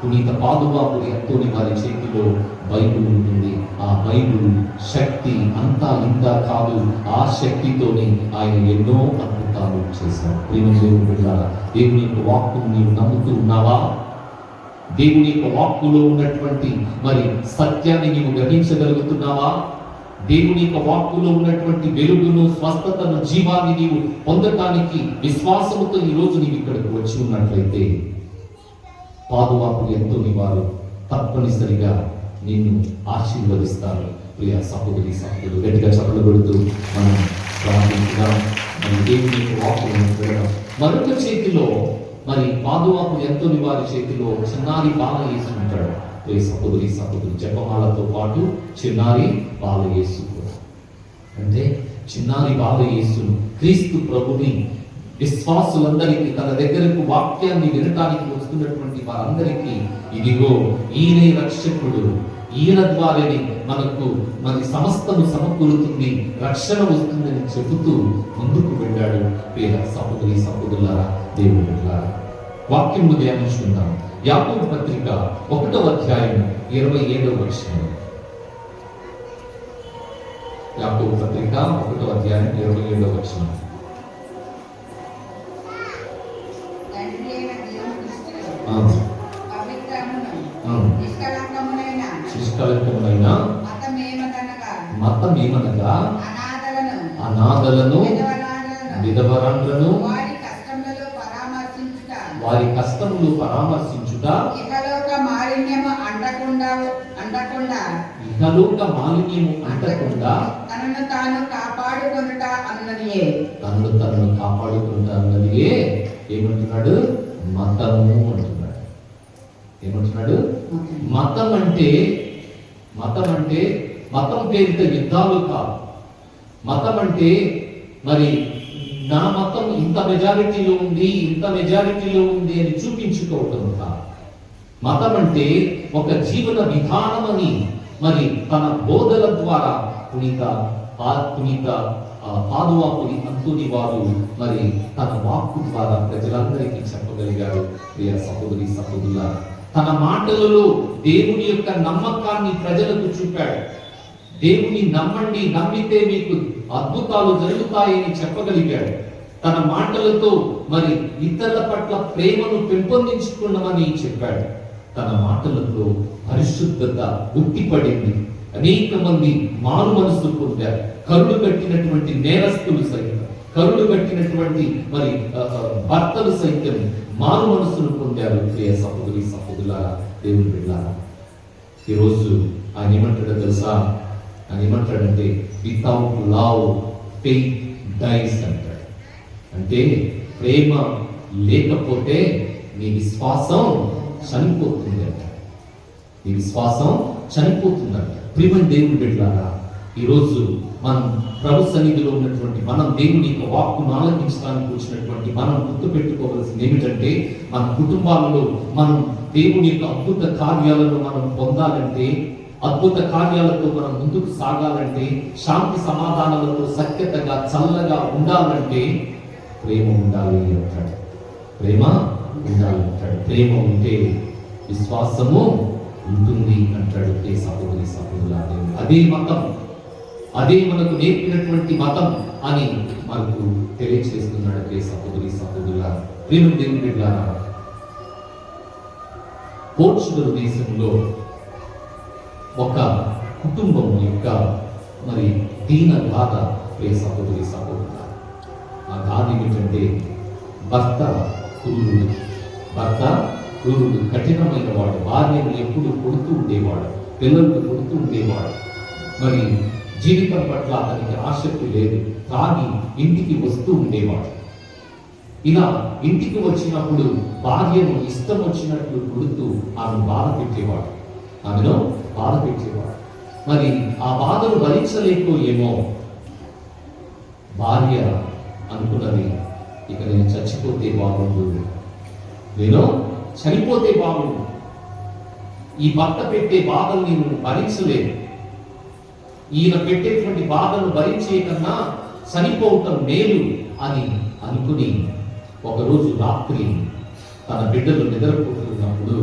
పునీత పాదువాపుని అంతోని వారి చేతిలో బైబిల్ ఉంటుంది. ఆ బైబిల్ శక్తి అంతా ఇంతా కాదు, ఆ శక్తితోని ఆయన ఎన్నో అద్భుతాలు చేశారు. ప్రేమ దేవుని బిడ్డలారా, దేవుని యొక్క వాక్కును నీవు నమ్ముతూ ఉన్నావా? దేవుని యొక్క వాక్కులో ఉన్నటువంటి మరి సత్యాన్ని నీవు గ్రహించగలుగుతున్నావా? దేవుని యొక్క వాక్కులో ఉన్నటువంటి వెలుగును, స్వస్థతను, జీవాన్ని నీవు పొందటానికి విశ్వాసముతో ఈ రోజు నీవు ఇక్కడికి వచ్చి ఉన్నట్లయితే పాదువాపులు అంతోని వారు తప్పనిసరిగా నిన్ను ఆశీర్వదిస్తారు. ప్రియ సహోదరి సహోదరులు, గట్టిగా చప్పట్లు కొడుతూ మనం ప్రార్థించుదాం. మన దేవుని వాక్కులను వినడం. మరొక చేతిలో మరి పాదువాపులు అంతోని వారి చేతిలో చిన్నారి బాల యేసు ఉంటాడు. ప్రియ సహోదరి సహోదరులు, జపమాలతో పాటు చిన్నారి బాల యేసు అంటే చిన్నారి బాల యేసును, క్రీస్తు ప్రభుని విశ్వాసులందరికీ తన దగ్గరకు వాక్యాన్ని వినటానికి వస్తున్నటువంటి వారందరికీ ఇదిగో ఈయనే రక్షకుడు, ఈయన ద్వారానే మనకు మరి సమస్తము సమకూరుతుంది, రక్షణ వస్తుందని చెబుతూ ముందుకు వెళ్ళాడు. పేద సహోదరి సహోదరులారా, దేవుని బిడ్డలారా, వాక్యము ధ్యానించుకుందాం. యాకోబు పత్రిక 1వ అధ్యాయం 27వ వచనం. యాకోబు పత్రిక 1వ అధ్యాయం 27వ వచనం. నిష్కళంకమునైన మతమేమనగా అనాథలను, విధవరాండ్లను వారి కష్టములు పరామర్శించుట, ఇహలోక మాలిన్యము అంటకుండా తనను తాను కాపాడుకొనుట అన్నదియే ఏమంటున్నాడు? మతము అంటున్నాడు. ఏమంటున్నాడు? మతం అంటే మతం పేరిట యుద్ధాలు కాదు. మతం అంటే మరి నా మతం ఇంత మెజారిటీలో ఉంది, ఇంత మెజారిటీలో ఉంది అని చూపించుకోవటం కాదు. మతం అంటే ఒక జీవన విధానం అని మరి తన బోధల ద్వారా పునీత పాదువాపుని అంతోని వారు మరి తన వాక్కు ద్వారా ప్రజలందరికీ చెప్పగలిగాడు. ప్రియ సహోదరి సహోదరులారా, తన మాటలలో దేవుని యొక్క నమ్మకాన్ని ప్రజలకు చూపాడు. దేవుని నమ్మండి, నమ్మితే మీకు అద్భుతాలు జరుగుతాయని చెప్పగలిగాడు. తన మాటలతో మరి ఇతరుల పట్ల ప్రేమను పెంపొందించుకున్నామని చెప్పాడు. తన మాటలతో పరిశుద్ధత ఉట్టిపడింది. అనేక మంది మారు మనసు పొందారు. కరుడు కట్టినటువంటి నేరస్తులు సైతం, కరుడు కట్టినటువంటి మరి భర్తలు సైతం మారు మనసును పొందారు. ప్రియ సహోదరి సహోదరులారా, దేవుని బిడ్డలారా, ఈరోజు ఆయన ఏమంటాడో తెలుసా? ఆయన ఏమంటాడంటే వితౌట్ లవ్ ఫెయిత్ డైస్ అంటాడు. అంటే ప్రేమ లేకపోతే నీ విశ్వాసం చనిపోతుంది అంట. నీ విశ్వాసం చనిపోతుందంట. ప్రియమైన దేవుని బిడ్డలారా, ఈరోజు మనం ప్రభు సన్నిధిలో ఉన్నటువంటి మనం దేవుని యొక్క వాక్కును ఆలకించడానికి వచ్చినటువంటి మనం గుర్తుపెట్టుకోవాల్సింది ఏమిటంటే, మన కుటుంబాలలో మనం దేవుని యొక్క అద్భుత కార్యాలను మనం పొందాలంటే, అద్భుత కార్యాలతో మనం ముందుకు సాగాలంటే, శాంతి సమాధానాలతో సఖ్యతగా చల్లగా ఉండాలంటే ప్రేమ ఉండాలి అంటాడు. ప్రేమ ఉండాలి అంటాడు. ప్రేమ ఉంటే విశ్వాసము ఉంటుంది అంటాడు. ఏ సహోదరి సహోదరులారా, అదే మతం, అదే మనకు నేర్పినటువంటి మతం అని మనకు తెలియజేస్తున్నాడు. ఏ సహోదరి సహోదరులారా, ప్రేమ దేవుని బిడ్డలారా, పోర్చుగల్ దేశంలో ఒక కుటుంబం యొక్క మరి దీన గాథ. ప్రియ సహోదరి సహోదరులారా, ఆ గాథ ఏమిటంటే భర్త క్రూరుడు, కఠినమైన వాడు, భార్యను ఎప్పుడు కొడుతూ ఉండేవాడు, పిల్లలకు కొడుతూ ఉండేవాడు. మరి జీవితం పట్ల అతనికి ఆసక్తి లేదు. తాగి ఇంటికి వస్తూ ఉండేవాడు. ఇలా ఇంటికి వచ్చినప్పుడు భార్యను ఇష్టం వచ్చినట్లు కొడుతూ ఆమెను బాధ పెట్టేవాడు. మరి ఆ బాధను భరించలేకపోయేమో భార్య అనుకున్నది, ఇక నేను చచ్చిపోతే బాగుండు, నేను చనిపోతే బాగుండు, ఈ భర్త పెట్టే బాధలు నేను భరించలేదు, ఈయన పెట్టేటువంటి బాధను భరించే కన్నా చనిపోవటం మేలు అని అనుకుని ఒకరోజు రాత్రి తన బిడ్డలు నిద్రపోతున్నప్పుడు,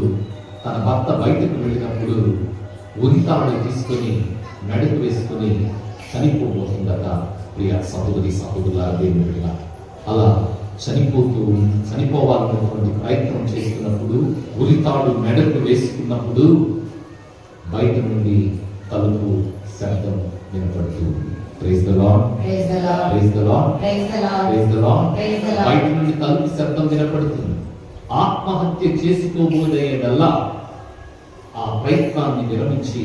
తన భర్త బయటకు వెళ్ళినప్పుడు ఉరితాడు తీసుకొని నడుపు వేసుకొని చనిపోబోతుందట. ప్రియ సహోదరి సహోదరులారా, దేవుని బిడ్డ అలా చనిపోవాలన్నటువంటి ప్రయత్నం చేస్తున్నప్పుడు, ఉరితాడు మెడకు వేసుకున్నప్పుడు బయట నుండి తలుపు శబ్దం వినపడుతుంది. Praise the lord, praise the lord, praise the lord, praise the lord, praise the Lord. బయట నుండి తలుపు శబ్దం వినపడుతుంది. ఆత్మహత్య చేసుకోబోయేదల్లా ఆ ప్రయత్నాన్ని విరమించి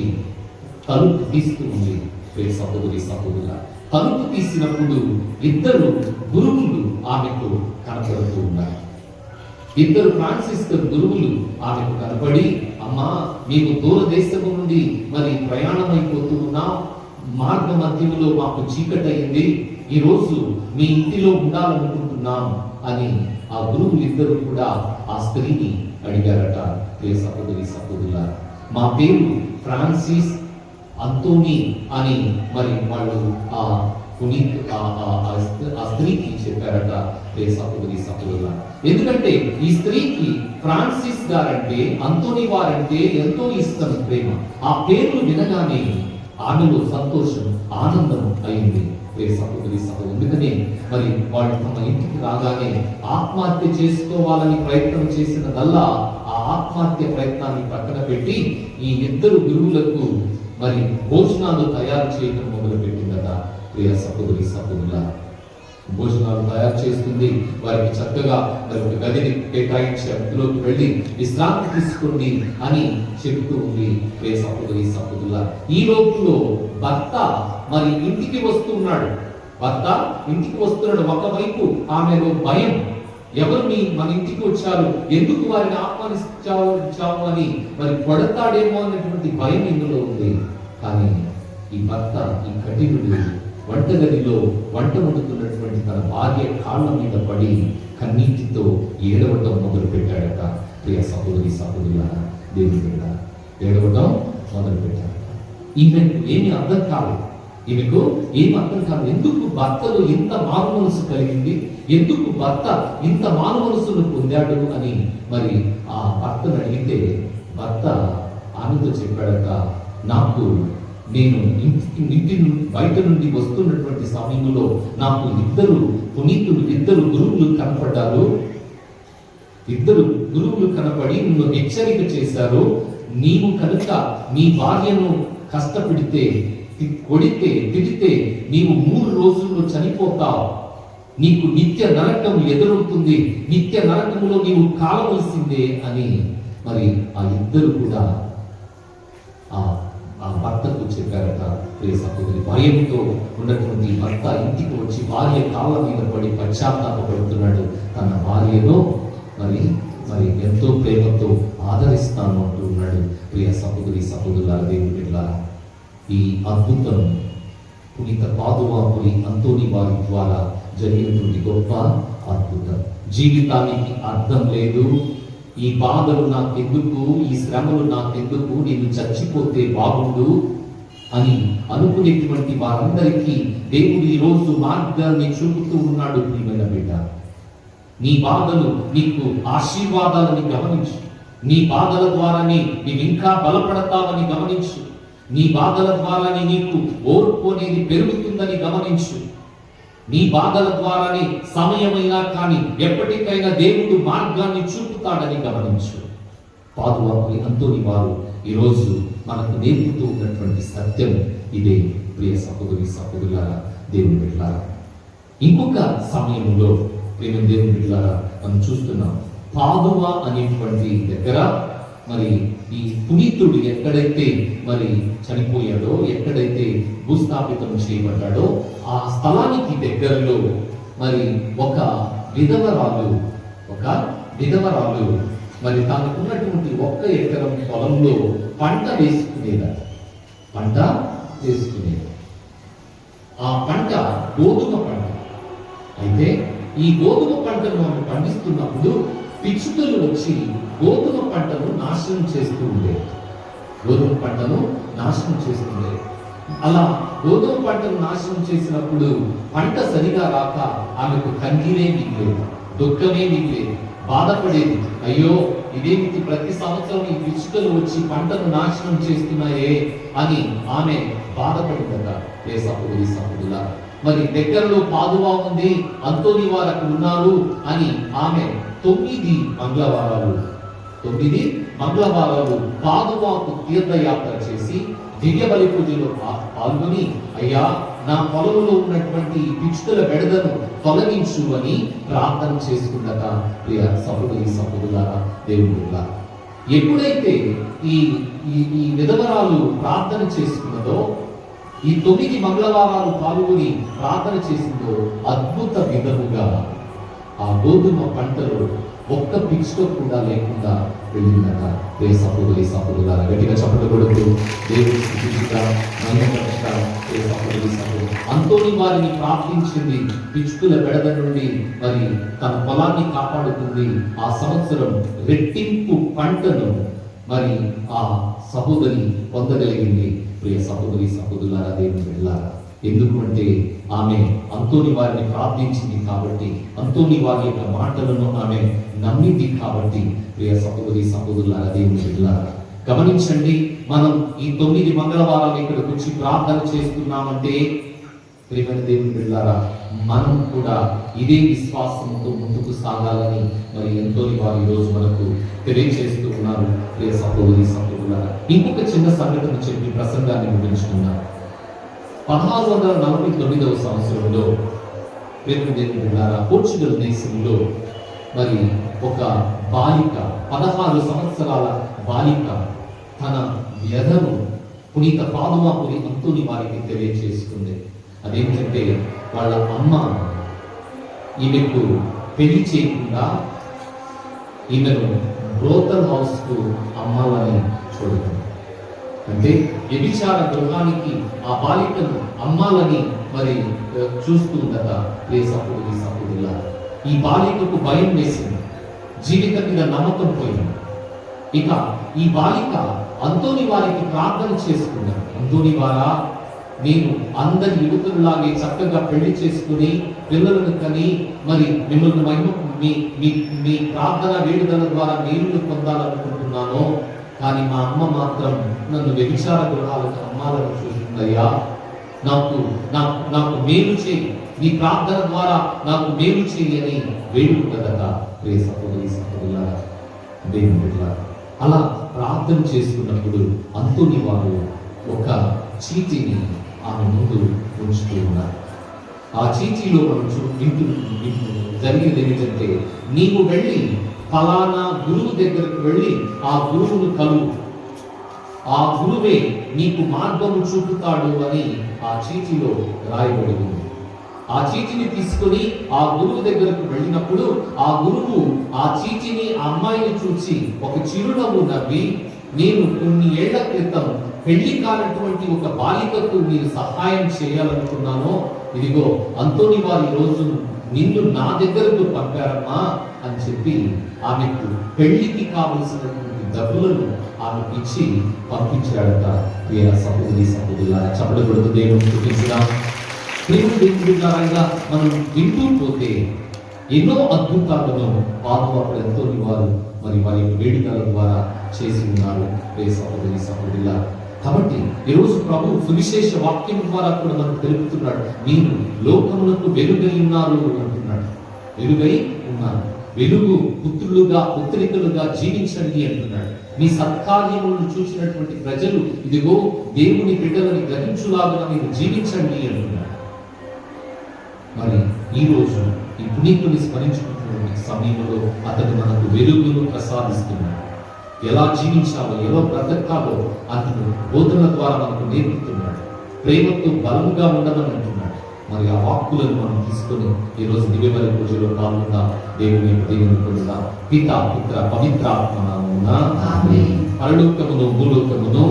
తలుపు తీస్తూ ఉంది. ప్రియ సహోదరి సహోదరులారా, తలుపు తీసినప్పుడు ఇద్దరు గురువులు ఆమెకు కనపడుతూ ఉన్నారు. ఇద్దరు ఫ్రాన్సిస్కన్ గురువులు ఆమెకు కనపడి, అమ్మా, మీకు దూరదేశము నుండి మరి ప్రయాణం అయిపోతూ ఉన్నాం, మార్గ మధ్యంలో మాకు చీకటయింది, ఈరోజు మీ ఇంటిలో ఉండాలనుకుంటున్నాం అని ఆ గురువులు ఇద్దరు కూడా ఆ స్త్రీని అడిగారట. ప్రియ సహోదరి సహోదరులారా, మా పేరు ఫ్రాన్సిస్ అంతోని అని మరి వాళ్ళు ఆ స్త్రీకి చెప్పారట. ప్రియ సహోదరి సహోదరులారా, ఎందుకంటే ఈ స్త్రీకి ఫ్రాన్సిస్ గారంటే, అంతోని వారంటే ఎంతో ఇష్టం, ప్రేమ. ఆ పేర్లు వినగానే ఆమెలో సంతోషం, ఆనందం అయింది. ప్రియ సహోదరి సహోదరు, ఎందుకనే మరి వాళ్ళు తమ ఇంటికి రాగానే ఆత్మహత్య చేసుకోవాలని ప్రయత్నం చేసినదల్లా ఆ ఆత్మహత్య ప్రయత్నాన్ని పక్కన పెట్టి ఈ ఇద్దరు గురువులకు మరి భోజనాలు తయారు చేయడం మొదలు పెట్టిందట. ప్రియ సహోదరి సహోదరులారా, భోజనాలు తయారు చేస్తుంది. వారికి చక్కగా మరి ఒక గదిని కేటాయించి అందులోకి వెళ్ళి విశ్రాంతి తీసుకోండి అని చెబుతూ ఉంది. ప్రియ సహోదరి సహోదరులారా, ఈ లోపులో భర్త మరి ఇంటికి వస్తున్నాడు. ఒకవైపు ఆమెలో భయం, ఎవరు మన ఇంటికి వచ్చారు, ఎందుకు వారిని ఆహ్వానించావు అని మరి కొడతాడేమో అనేటువంటి భయం ఇందులో ఉంది. కానీ ఈ భర్త, ఈ కఠినుడు వంటగదిలో వంట వండుతున్నటువంటి తన భార్య కాళ్ళ మీద పడి కన్నీటితో ఏడవటం మొదలు పెట్టాడట. ప్రియ సహోదరి సహోదరులారా, దేవుని బిడ్డ ఏడవటం మొదలు పెట్టాడట. ఈమెకు ఏమి అర్థం కాలేదు. ఎందుకు భర్తలో ఇంత మారు మనసు కలిగింది, ఎందుకు భర్త ఇంత మారు మనసును పొందాడు అని మరి ఆ భర్తను అడిగితే భర్త ఆమెతో చెప్పాడట, నాకు నేను ఇంటి బయట నుండి వస్తున్నటువంటి సమయంలో నాకు ఇద్దరు గురువులు కనపడ్డారు. ఇద్దరు గురువులు కనపడి నిన్ను హెచ్చరిక చేశారు. నీవు కనుక నీ భార్యను కష్టపెడితే, కొడితే, తిడితే నీవు 3 రోజుల్లో చనిపోతావు. నీకు నిత్య నరకం ఎదురవుతుంది. నిత్య నరకములో నీవు కాలవలసిందే అని మరి ఆ ఇద్దరు కూడా ఆ భర్తకు చెప్పారట. ప్రియ సహోదరి, భయంతో ఉన్నటువంటి భర్త ఇంటికి వచ్చి భార్య కాళ్ళ మీద పడి పశ్చాత్తాపడుతున్నాడు. తన భార్యను మరి ఎంతో ప్రేమతో ఆదరిస్తాను అంటూ ఉన్నాడు. ప్రియ సహోదరుల దేవుని బిడ్డలారా, ఈ అద్భుతం పునీత పాదువాపురి అంతోని వారి ద్వారా జరిగినటువంటి గొప్ప అద్భుతం. జీవితానికి అర్థం లేదు, ఈ బాధలు నాకెందుకు, ఈ శ్రమలు నాకెందుకు, నేను చచ్చిపోతే బాగుండు అని అనుకునేటువంటి వారందరికీ దేవుడు ఈ రోజు మార్గాన్ని చూపుతూ ఉన్నాడు. ప్రియమైన బిడ్డ, నీ బాధలు నీకు ఆశీర్వాదాలని గమనించు. నీ బాధల ద్వారానే నీవు ఇంకా బలపడతావని గమనించు. నీ బాధల ద్వారానే నీకు ఓర్పు అనేది పెరుగుతుందని గమనించు. నీ బాధల ద్వారానే సమయమైనా కానీ ఎప్పటికైనా దేవుడు మార్గాన్ని చూపుతాడని గమనించు. పాదువాపురి అంతోని వారు ఈరోజు మనకు నేర్పుతూ ఉన్నటువంటి సత్యం ఇదే. ప్రియ సహోదరులారా, దేవుని బిడ్డలారా, ఇంకొక సమయంలో ప్రియ దేవుని బిడ్డలారా మనం చూస్తున్నాం. పాదువా అనేటువంటి దగ్గర మరి ఈ పునీతుడు ఎక్కడైతే మరి చనిపోయాడో, ఎక్కడైతే భూస్థాపితం చేయబడ్డాడో ఆ స్థలానికి దగ్గరలో మరి ఒక విధవరాలు మరి తనకు ఉన్నటువంటి 1 ఎకరం పొలంలో పంట వేసుకునేది. ఆ పంట గోధుమ పంట. అయితే ఈ గోధుమ పంటను మనం పండిస్తున్నప్పుడు పిచ్చుకలు వచ్చి గోధుమ పంటను నాశనం చేస్తూ ఉండేది. అలా గోధుమ పంటను నాశనం చేసినప్పుడు పంట సరిగా రాక ఆమెకు కన్నీరే మిగిలేదు, దుఃఖమే మిగిలేదు, బాధపడేది. అయ్యో, ఇదేమిటి, ప్రతి సంవత్సరం ఈ పిచ్చుకలు వచ్చి పంటను నాశనం చేస్తున్నాయే అని ఆమె బాధపడిందట. సహోదరులా, మరి దగ్గరలో పాదువా ఉంది, అంతోని వారు అక్కడ ఉన్నారు అని ఆమె 9 మంగళవారాలు పాదువాకు తీర్థయాత్ర చేసి దివ్య బలి పూజలో పాల్గొని, అయ్యా నా పొలంలో ఉన్నటువంటి పిచ్చుకల బెడదను తొలగించు అని ప్రార్థన చేసుకున్నట. ప్రియ సహోదరులారా, దేవుడులా, ఎప్పుడైతే ఈ విధవరాలు ప్రార్థన చేసుకున్నదో, ఈ 9 మంగళవారాలు పాల్గొని ప్రార్థన చేసిందో, అద్భుత విధముగా ఆ గోధుమ పంటలో 1 పిచ్చుక కూడా లేకుండా వెళ్ళిందట. ప్రియ సహోదరులారా, గట్టిగా చప్పట్లు కొడుతూ దేవుని స్తుతించుగా మహిమపరుచుగా ప్రియ సహోదరులు అంతోని వారిని ప్రార్థించింది. పిచ్చుకల బెడద నుండి మరి తన పొలాన్ని కాపాడుతుంది. ఆ సంవత్సరం రెట్టింపు పంటను మరి ఆ సహోదరి పొందగలిగింది. ప్రియ సహోదరులారా, దేవుని బిడ్డలారా, ఎందుకంటే ఆమె అంతోని వారిని ప్రార్థించింది కాబట్టి, అంతోని వారి యొక్క మాటలను ఆమె నమ్మింది కాబట్టి. ప్రియ సహోదరులారా, దేవుని బిడ్డలారా, గమనించండి, మనం ఈ 9 మంగళవారాలు ఇక్కడికి వచ్చి ప్రార్థన చేస్తున్నామంటే ప్రియమైన దేవుని బిడ్డలారా, మనం కూడా ఇదే విశ్వాసంతో ముందుకు సాగాలని మరి ఎంతోని వారు ఈరోజు మనకు తెలియజేస్తూ ఉన్నారు. ప్రియ సహోదరులారా, ఇంకొక చిన్న సంఘటన చెప్పి ప్రసంగాన్ని ముగించుకున్నారు. 1649వ సంవత్సరంలో పోర్చుగల్ దేశంలో మరి ఒక బాలిక, 16 సంవత్సరాల బాలిక తన వ్యధను పునీత పాదువాపురి అంతోని వారికి తెలియజేస్తుంది. అదేంటంటే, వాళ్ళ అమ్మ ఈమెకు పెళ్లి చేయకుండా ఈమెను బ్రోతల్ హౌస్ కు అమ్మాలని చూడుతుంది. అంటే వ్యభిచార గృహానికి ఆ బాలికను అమ్మాలని మరి చూస్తుందట. ప్రియ సహోదరులా, ఈ బాలికకు భయం వేసింది, జీవితం మీద నమ్మకం పోయింది. ఇక ఈ బాలిక అంతోని వారికి ప్రార్థన చేసుకున్నాడు. అంతోని వారా, నేను అందరి యువకుల్లాగే చక్కగా పెళ్లి చేసుకుని పిల్లలను కని మరి మిమ్మల్ని మీ ప్రార్థన వేడుదల ద్వారా మేలును పొందాలనుకుంటున్నాను. కానీ మా అమ్మ మాత్రం నన్ను వ్యభిచార గృహాలకు అమ్మాలని చూస్తుందయ్యా, నాకు నాకు నాకు మేలు చేయి, నీ ప్రార్థన ద్వారా నాకు మేలు చేయి అని వేడుకుంటదట. ప్రియ సహోదరి సహోదరులారా, దేవుని బిడ్డలారా, అలా ప్రార్థన చేస్తున్నప్పుడు అంతోని వారు ఒక చీటిని ఆమె ముందు ఉంచుతూ ఉన్నారు. ఆ చీటీలో మనం వింటూ జరిగేది ఏమిటంటే, నీవు వెళ్ళి ఫలానా గురువు దగ్గరకు వెళ్ళి ఆ గురువును కలువు, ఆ గురువే నీకు మార్గము చూపుతాడు అని ఆ చీటీలో రాయబడి ఉంది. ఆ చీటిని తీసుకొని ఆ గురువు దగ్గరకు వెళ్ళినప్పుడు ఆ గురువు ఆ చీటిని ఆ అమ్మాయిని చూసి ఒక చిరునవ్వు నవ్వి, నేను కొన్ని ఏళ్ల క్రితం పెళ్లి కానటువంటి ఒక బాలికకు మీరు సహాయం చేయాలనుకున్నాను, ఇదిగో అంతోని వారి రోజు నిన్ను నా దగ్గరకు పంపారమ్మా అని చెప్పి ఆమెకు పెళ్లికి కావలసినటువంటి డబ్బులను ఆమెకు ఇచ్చి పంపించాడట. ప్రియ సహోదరి సహోదరులారా, చప్పట్లు కొడుతూ దేవుని స్తుతించుదాం. మనం వింటూ పోతే ఎన్నో అద్భుతాలను పాదవాపుడు అంతోని వారు వారి వేడుకల ద్వారా చేసి ఉన్నారు. ప్రియ సహోదరి సహోదరులారా, కాబట్టి ఈరోజు ప్రభు సువిశేష వాక్యం ద్వారా కూడా మనకు తెలుపుతున్నాడు, మీరు లోకములకు వెలుగై ఉన్నారు అంటున్నాడు. వెలుగై ఉన్నారు, వెలుగు పుత్రులుగా పుత్రికలుగా జీవించండి అంటున్నాడు. మీ సత్కార్యములను చూసినటువంటి ప్రజలు ఇదిగో దేవుని బిడ్డలని గ్రహించులాగా మీరు జీవించండి అంటున్నాడు. మరి ఈ రోజు ఈ పునీతుని స్మరించుకుంటున్న సమయంలో అతను మనకు వెలుగును ప్రసాదిస్తున్నాడు. ఎలా జీవించాలో, ఎలా బ్రతకాలో అతను బోధనల ద్వారా మనకు నేర్పుతున్నాడు. ప్రేమతో బలముగా ఉండమని అంటున్నాడు. మరి ఆ వాక్కులను మనం తీసుకొని ఈరోజు దివ్యబలి పూజలో పాల్గొందాం. దేవుని పొందుదాం. పిత పుత్ర పవిత్రాత్మ నామమున ఆమేన్. పరలోకమును భూలోకమును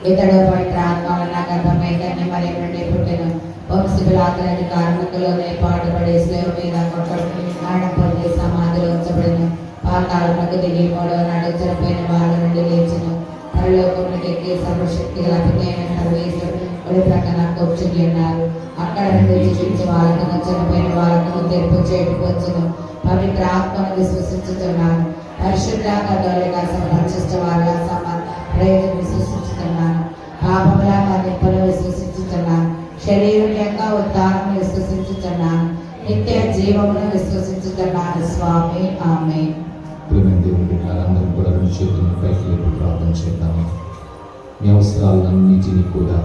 ఇతడు పవిత్ర ఆత్మ వలన గర్భమై కన్య మరియ నుండి పుట్టెను. వంశీకులాకలని కార్మికులోనే పాటుపడి శిలువ మీద కొట్టబడి మరణం పొంది సమాధిలో ఉంచబడిను. పాతాళములకు దిగి 3వ నాడు చనిపోయిన వాళ్ళ నుండి లేచెను. పరలోకమునికి ఎక్కి సర్వశక్తి గల పితైన సర్వేశ్వరుడు ఒడి ప్రక్కన కూర్చుని ఉన్నారు. అక్కడ నుండి జీవించే వాళ్ళకు చనిపోయిన వాళ్ళకు తీర్పు చేయుటకు వచ్చెను. పవిత్ర ఆత్మను విశ్వసించుతున్నాను. పరిశుద్ధ కథోలిక సంరక్షిష్ట వాళ్ళ ప్రయోజనం విశ్వసించుతున్నాను. పాపముల మన్నింపును విశ్వసించుతున్నాను. శరీరం యొక్క ఉద్ధారణ విశ్వసించుతున్నాను. నిత్య జీవమును విశ్వసించుతున్నాను. స్వామి ఆమేన్. అందరూ కూడా రెండు చేతులను పైకి లేపి ప్రార్థన చేద్దాము. మీ అవసరాలన్నిటినీ కూడా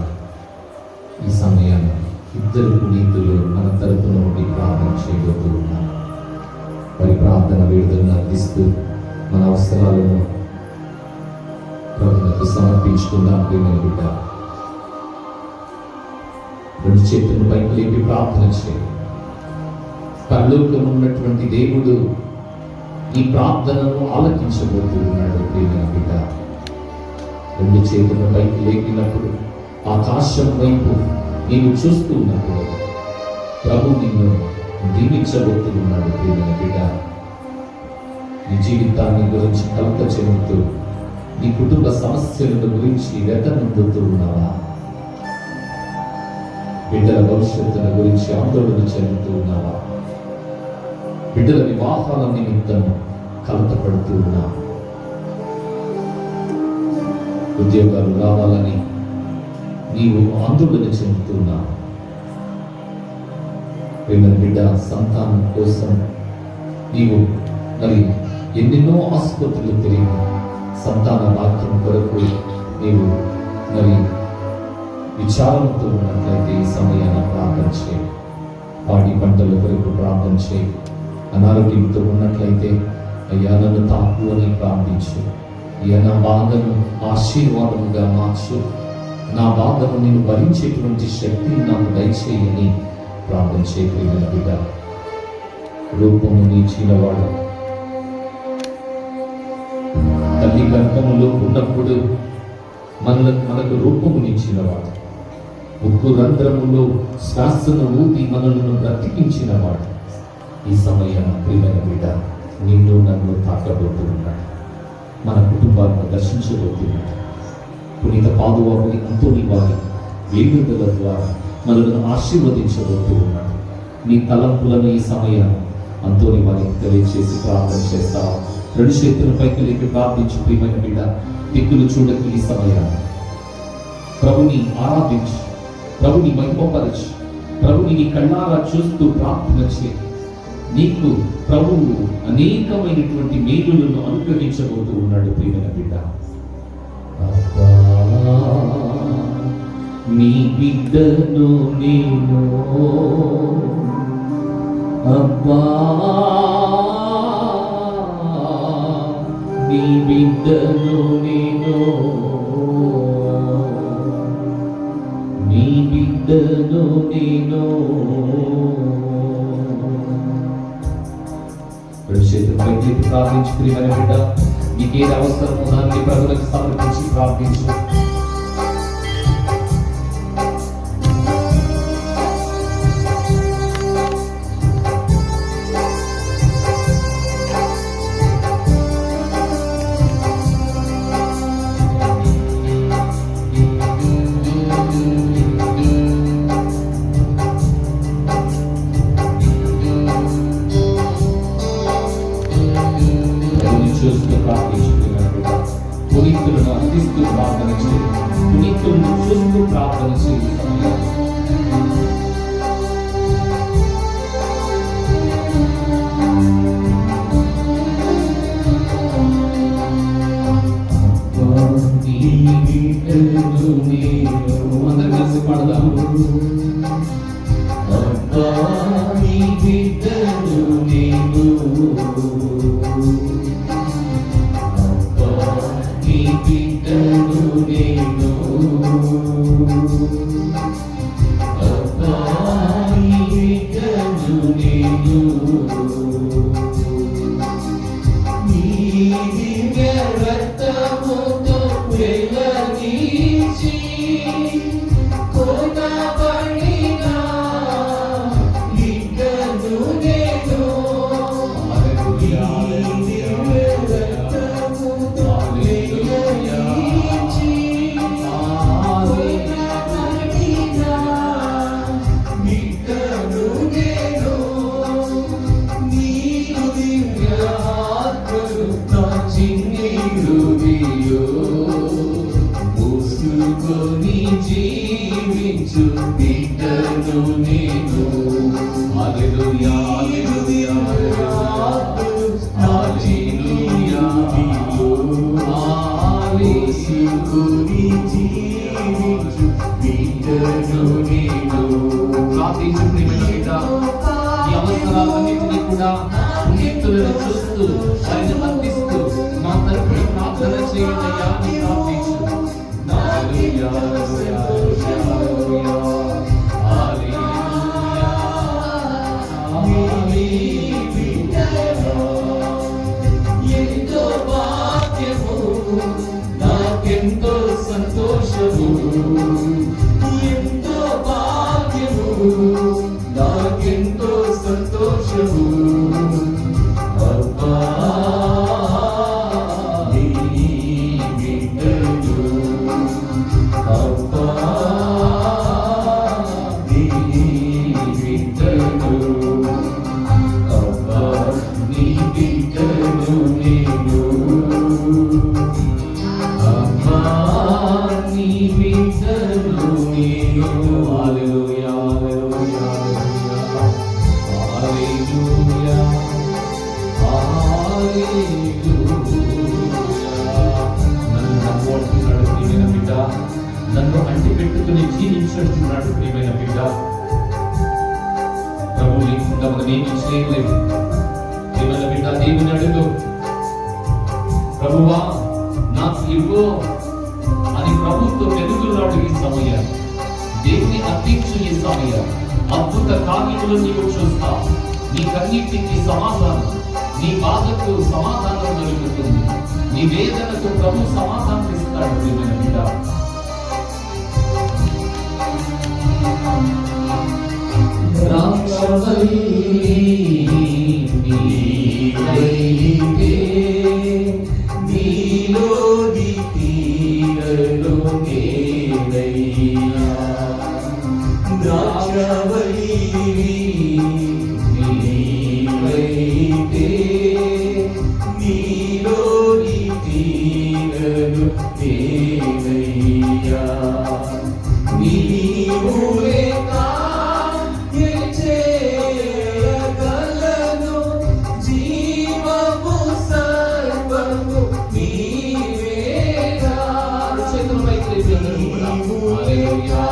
ఈ సమయాన్ని ఇద్దరు పునీతులు మన తరపున నుండి ప్రార్థన చేయబోతూ ఉన్నారు. వారి ప్రార్థన విడుదలను అందిస్తూ మన అవసరాలను ప్రభువుకు సమర్పించుకుందాం. ప్రియమైన బిడ్డ, రెండు చేతులను పైకి లేపి ప్రార్థన చేయండి. పరలోకం ఉన్నటువంటి దేవుడు ఈ ప్రార్థనను ఆలకించబోతూ ఉన్నాడు. ప్రియమైన బిడ్డ, రెండు చేతులను పైకి లేపినప్పుడు ఆకాశం వైపు నీవు చూస్తూ ఉన్నప్పుడు ప్రభు నిన్ను దీవించబోతూ ఉన్నాడు. ప్రియమైన బిడ్డ, నీ జీవితాన్ని గురించి కలత చెందుతూ, నీ కుటుంబ సమస్యల గురించి వ్యతనందుతూ ఉన్నావా? బిడ్డల భవిష్యత్తుల గురించి ఆందోళన చెందుతూ ఉన్నావా? బిడ్డల వివాహాల నిమిత్తం కలతపడుతూ ఉన్నా? ఉద్యోగాలు రావాలని నీవు ఆందోళన చెందుతున్నా? బిడ్డ సంతానం కోసం నీవు మరి ఎన్నెన్నో ఆసుపత్రులు తిరిగి సంతాన భాగ్యం కొరకు నీవు మరి విచారంతో ఉన్నట్లయితే ఈ సమయాన్ని ప్రార్థన చేయి. పాడి పంటల కొరకు ప్రార్థన చేయి. అనారోగ్యంతో ఉన్నట్లయితే అయ్యా నన్ను తాకు అని ప్రార్థించు. అయ్యా నా బాధను ఆశీర్వాదముగా మార్చు, నా బాధను నేను భరించేటువంటి శక్తిని నాకు దయచేయని ప్రార్థన చేయగలిగిన బిడ్డ. రూపము నీచినవాడు, తల్లి గర్భములో ఉన్నప్పుడు మనకు రూపమునిచ్చినవాడు, ముక్కు రంధ్రములో శ్వాసను ఊది మనలను బ్రతికించినవాడు ఈ సమయం ప్రియమైన బిడ్డ నిన్ను నన్ను తాకబోతున్నాడు. మన కుటుంబాలను దర్శించబోతున్నాడు. పునీత పాదువాపుని అంతోని వారి వేడుకల ద్వారా మనల్ని ఆశీర్వదించబోతూ ఉన్నాడు. నీ తలంపులను ఈ సమయం అంతోని వారికి తెలియచేసి ప్రార్థన చేస్తావా? రెండు చేతుల పైకి లేపి ప్రార్థించి ప్రియమైన బిడ్డ, దిక్కులు చూడకు ఈ సమయాన్ని. ప్రభుని ఆరాధించి, ప్రభుని మహిమపరచి, ప్రభుని నీ కళ్ళారా చూస్తూ ప్రార్థన చేయి. నీకు ప్రభువు అనేకమైనటువంటి మేలులను అనుగ్రహించబోతూ ఉన్నాడు ప్రియమైన బిడ్డ. అబ్బా, నీ బిడ్డను నేను, అబ్బా నీ బిడ్డను నేను, నీ బిడ్డను నేను. చేతులపై ప్రార్థించి ప్రియమైన బిడ్డ, నీకేది అవసరమో దాన్ని ప్రభువులకు సమర్పించి ప్రార్థించు. చూస్తూ ప్రార్థించుకున్నాడు. పునీతులను అందిస్తూ ప్రార్థన చేయి. పునీతులను చూస్తూ ప్రార్థన చేయి. అందరూ కలిసి పాడదాం. జీవించు బిడ్డను నేను. హల్లెలూయా, హల్లెలూయా, హల్లెలూయా, జీవించు బిడ్డను నేను. ప్రార్థించు ప్రియమైన బిడ్డ, ఈ అవసరాలన్నింటినీ కూడా పునీతులను చూస్తూ ఆయన అందిస్తూ మా తరపున ప్రార్థన చేయండియా అని ప్రార్థించు. ఎంతో భాగ్యము, నాకెంతో సంతోషము, ఎంతో భాగ్యము, నాకెంతో సంతోషము. అబ్బా నన్ను అంటి పెట్టుకుని జీవించున్నాడు ప్రియమైన బిడ్డ. ప్రభు లేకుండా మనమేమీ చేయలేదు. ప్రియమైన బిడ్డ, దేవుని అడుగు, ప్రభువా నాకు ఇవ్వు అని ప్రభుత్వం వెతుకున్నాడు. ఈ సమయం దేవుని అర్పించు. ఈ సమయం అద్భుత కార్యములు నీవు చూస్తావు. నీ కన్నీటికి సమాధానం, నీ బాధకు సమాధానం దొరుకుతుంది. నీ వేదనకు ప్రభు సమాధానం ఇస్తాడు. ప్రియమైన బిడ్డ, నీలో నీవైతే నీలోని తీరను ఏనయ్యా నీవు లేక ఏం చేయగలను జీవము సర్వము నీవేగా చేతులపైకి లేపి అందరూ కూడా హల్లెలూయా,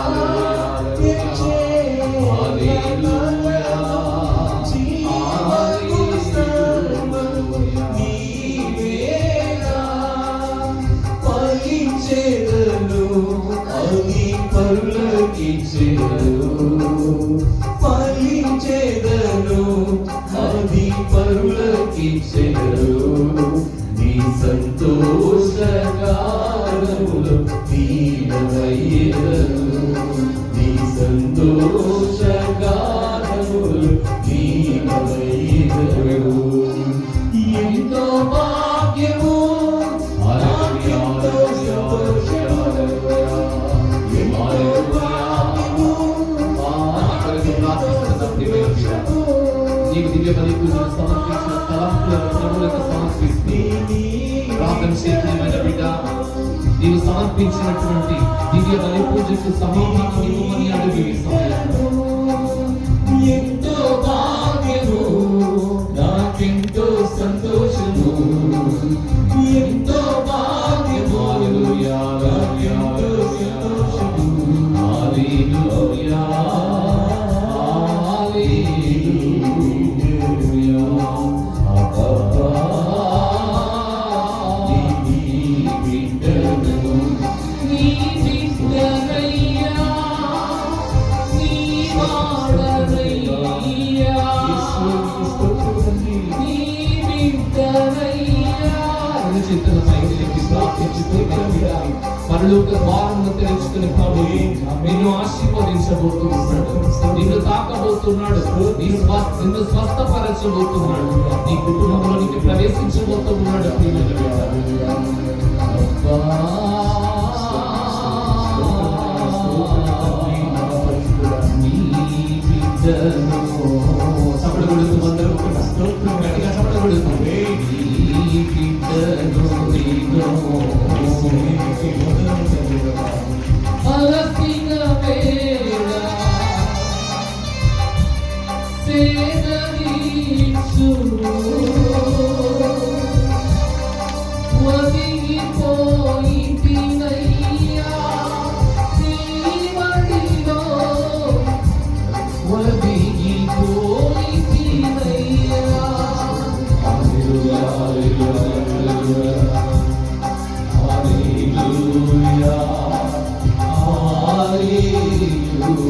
హల్లెలూయా, జీవము సర్వము నీవేగా ఫలించెదను అది పరులకిచ్చెదను ఫలించెదను అది పరులకిచ్చెదను నీ సంతోషగానములు దీనమయ్యేదను నీ సంతోషగానములు దీనమయ్యేదను ఎంతో భాగ్యము నాకెంతో సంతోషము నీకు దివ్య బలి పూజను సమర్పించిన తలంపులను ప్రభువులకు సమర్పిస్తూ ప్రార్థన చేసిన బిడ్డ, నీవు సమర్పించినటువంటి దివ్య బలి పూజకు సమాధానం ఇవ్వమని అడిగి ఈ సమయంలో ఎంతో భాగ్యము నాకెంతో సంతోషము ఎంతో భాగ్యము హల్లెలూయా, నాకెంతో సంతోషము హల్లెలూయా, హల్లెలూయా. అబ్బా నీ బిడ్డను నీ బిడ్డనయ్యా, నీ వాడనయ్యా, నీ బిడ్డనయ్యా. రెండు చేతుల పైకి లేపి ప్రార్థించుతూ మెల్లిగా పరలోక ద్వారమును తెరుచుకుని ప్రభువు నిన్ను ఆశీర్వదించబోతున్నాడు, నిన్ను తాకబోతున్నాడు, నిన్ను స్వస్థపరచబోతున్నాడు, నీ కుటుంబంలోనికి ప్రవేశించబోతున్నాడు. ప్రియమైన బిడ్డ, నీ బిడ్డను చప్పట్లు కొడుతూ అందరూ గట్టిగా చప్పట్లు కొడుతూ నీ బిడ్డను అలసిన వేళ సేదరీచు ఒదిగిపోయితినయ్యా నీ మడిలో ఒదిగిపోయితినయ్యా. హల్లెలూయా, హల్లెలూయా, హల్లెలూయా, హల్లెలూయా.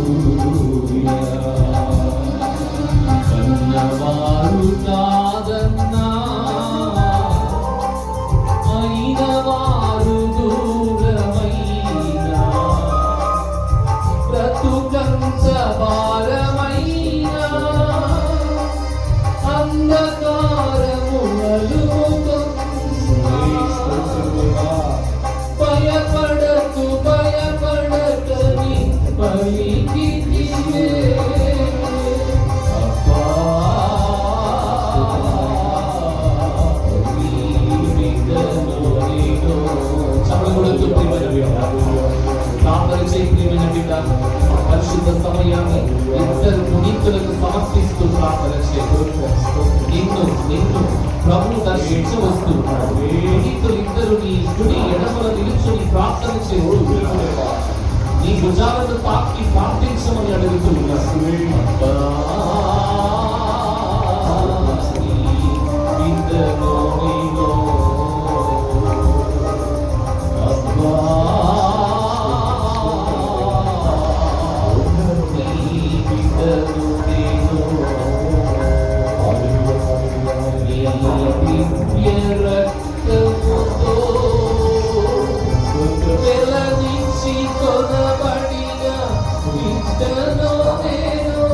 కన్నవారు కాదన్నా అయిన వారు దూరమైనా బ్రతుకంత భారమైనా అంధకారములు భయపడకు భయపడకని పలికితివే. అబ్బా, నీ బిడ్డను నేను. చప్పట్లు కొడుతూ ప్రియమైన బిడ్డ, ప్రార్థన చేయి ప్రియమైన బిడ్డ. పరిశుద్ధ సమయాన్ని ఇద్దరు పునీతులకు సమర్పిస్తూ ప్రార్థన చేయి. నిన్ను ప్రభు దర్శించవస్తూ పునీతులు ఇద్దరు నీ కుడి ఎడమల నిలుచుని ప్రార్థన చేస్తూ నీ భుజాలను తాకి ప్రార్థించమని అడుగుతూ ఉన్నారు. వెలనిచ్చి కొనబడిన బిడ్డను నేను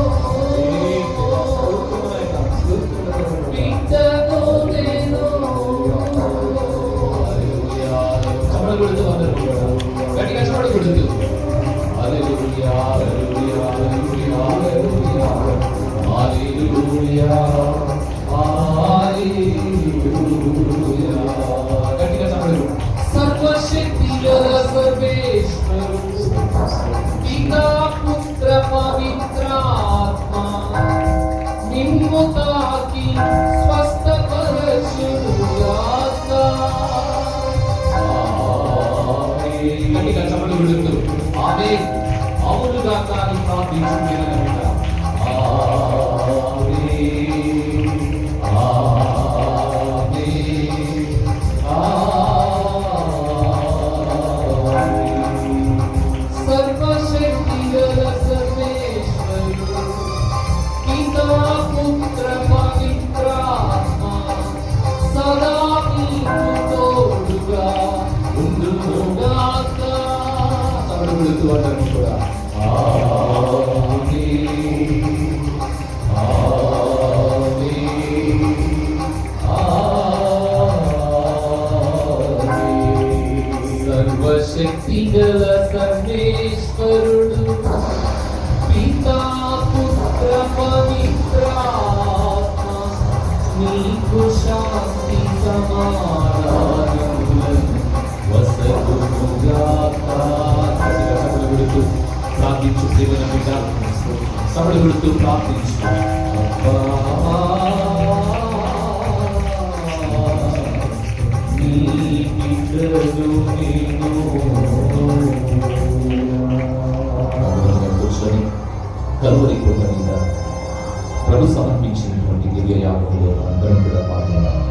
విడుతూ ఆమె అవునుగా కానీ ప్రార్థించుకునే బిడ్డ సర్వశక్తిగల సర్వేశ్వరుడు పితా పుత్ర పవిత్రాత్మ నీకు శాంతి సమాధానములను వసగుగాక. సభలు విడుతూ ప్రార్థించు దేవుని బిడ్డ సభలు విడుతూ ప్రార్థించు. కూర్చొని కలువరి కొండ మీద ప్రభు సమర్పించినటువంటి దివ్య యాగంలో అందరం కూడా పాల్గొన్నాం.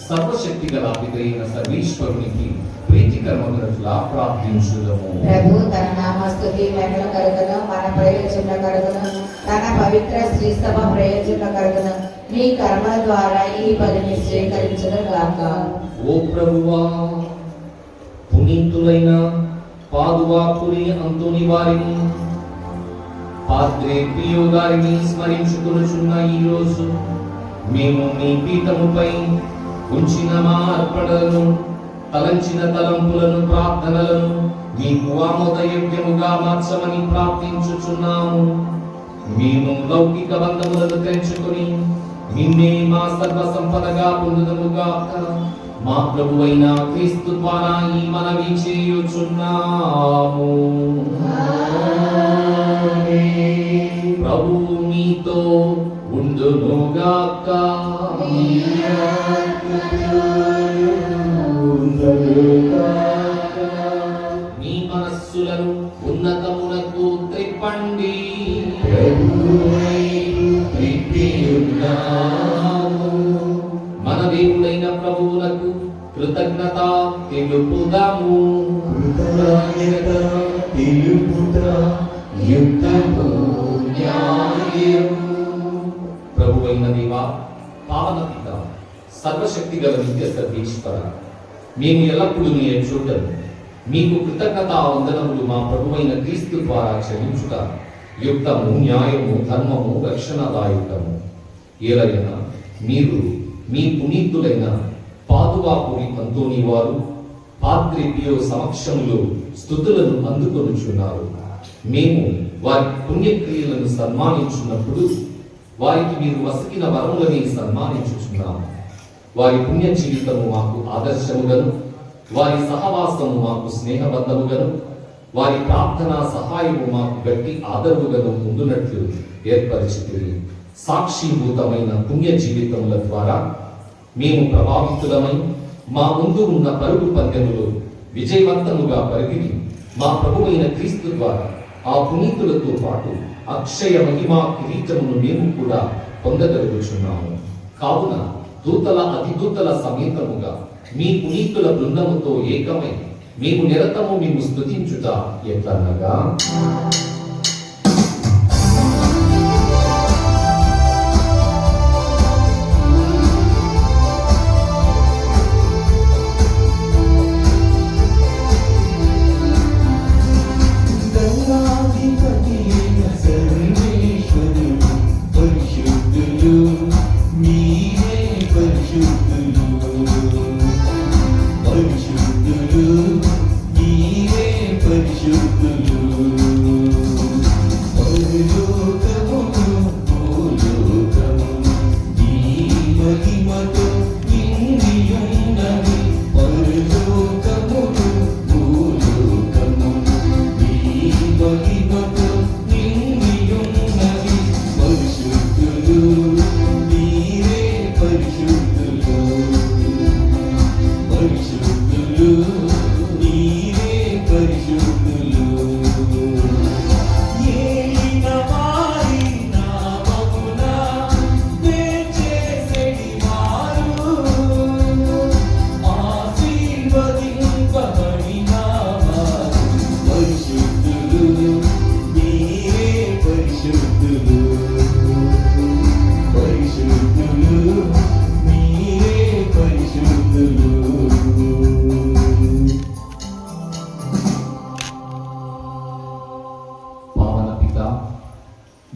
సర్వశక్తి గల పితైన సర్వేశ్వరునికి ప్రీతికరమగునట్లా ప్రార్థించుదము. ప్రభు తన నామస్తుతి మహిమ కలుగును, మన ప్రయోజన కలుగును, తన పవిత్ర శ్రీ సభ ప్రయోజన కలుగును, మీ కర్మల ద్వారా ఈ బలిని స్వీకరించడం గాక. ఓ ప్రభువా, పునీతులైన పాదువాపురి అంతోని వారిని, పాద్రే పియో గారిని స్మరించుకొనుచున్న ఈ రోజు మేము మీ పీఠముపై ఉంచిన మా అర్పణలను, తలంచిన తలంపులను, ప్రార్థనలను మీకు ఆమోదయోగ్యముగా మార్చమని ప్రార్థించుచున్నాము. మేము లౌకిక బంధములను తెంచుకొని నిన్నే మా సర్వ సంపదగా పొందుదముగాక. మా ప్రభువైన క్రీస్తు ద్వారా ఈ మనవి చేయుచున్నాము. ప్రభువు మీతో ఉండునుగాక. మీ మనస్సులను ఉన్నతమునకు త్రిప్పండి. మన దేవుడైన ప్రభువులకు కృతజ్ఞత తెలుపుదాము. ప్రభువైన దేవా, పావన పిత, సర్వశక్తి గల నిత్య సర్వేశ్వర, మేము ఎల్లప్పుడూ నీ చూడము మీకు కృతజ్ఞత వందనములు మా ప్రభువైన క్రీస్తు ద్వారా చెల్లించుట యుక్తము, న్యాయము, ధర్మము, రక్షణదాయకము. ఏలైనా మీరు మీ పునీతులైన పాదువాపురి అంతోని వారు పాద్రి పియో సమక్షంలో స్తుతులను అందుకొనుచున్నారు. మేము వారి పుణ్యక్రియలను సన్మానించున్నప్పుడు వారికి మీరు వసకిన వరములని సన్మానించుచున్నాము. వారి పుణ్య జీవితము మాకు ఆదర్శముగను, వారి సహవాసము మాకు స్నేహబద్ధముగను, వారి ప్రార్థన సహాయము మాకు గట్టి ఆదరవుగను ఉండునట్లు ఏర్పరిచితిరి. సాక్షిభూతమైన పుణ్య జీవితముల ద్వారా మేము ప్రభావితులమై మా ముందు ఉన్న పరుగు పందెములో విజయవంతముగా పరిగిని మా ప్రభువైన క్రీస్తు ద్వారా ఆ పునీతులతో పాటు అక్షయ మహిమా కిరీటమును మేము కూడా పొందగలుగుచున్నాము. కావున దూతల అతిదూతల సమేతముగా మీ పునీతుల బృందముతో ఏకమై మేము నిరతము మేము స్తుతించుట ఎట్లనగా,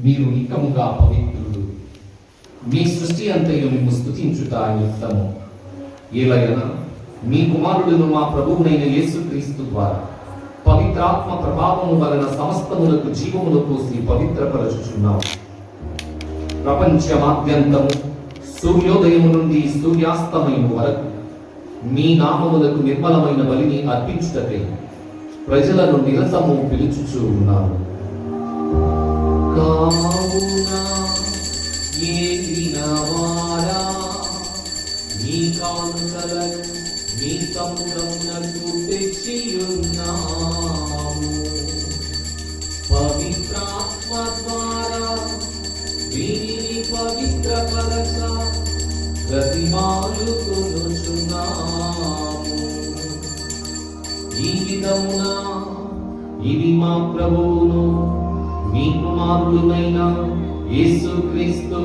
మీరు నిక్కముగా పవిత్రులు, మీ సృష్టి అంతయు మేము స్తుతించుట యుక్తము. ఏలైనా మీ కుమారుడును మా ప్రభువునైన యేసుక్రీస్తు ద్వారా పవిత్రాత్మ ప్రభావము వలన సమస్తములకు జీవమును పోసి పవిత్రపరచుచున్నాము. ప్రపంచమాద్యంతము సూర్యోదయము నుండి సూర్యాస్తమయము వరకు మీ నామములకు నిర్మలమైన బలిని అర్పించుటకై ప్రజలను నిరతము పిలుచుచూ ఉన్నాము. కావున ఏలినవారా, మీ కానుకలను మీ సముద్రమునకు తెచ్చియున్నాము. పవిత్రాత్మ ద్వారా వీరిని పవిత్రపరచ బ్రతిమాలుకొనుచున్నాము. ఈ విధమున ఇది మా ప్రభువును మీ కుమారుడునైన యేసుక్రీస్తు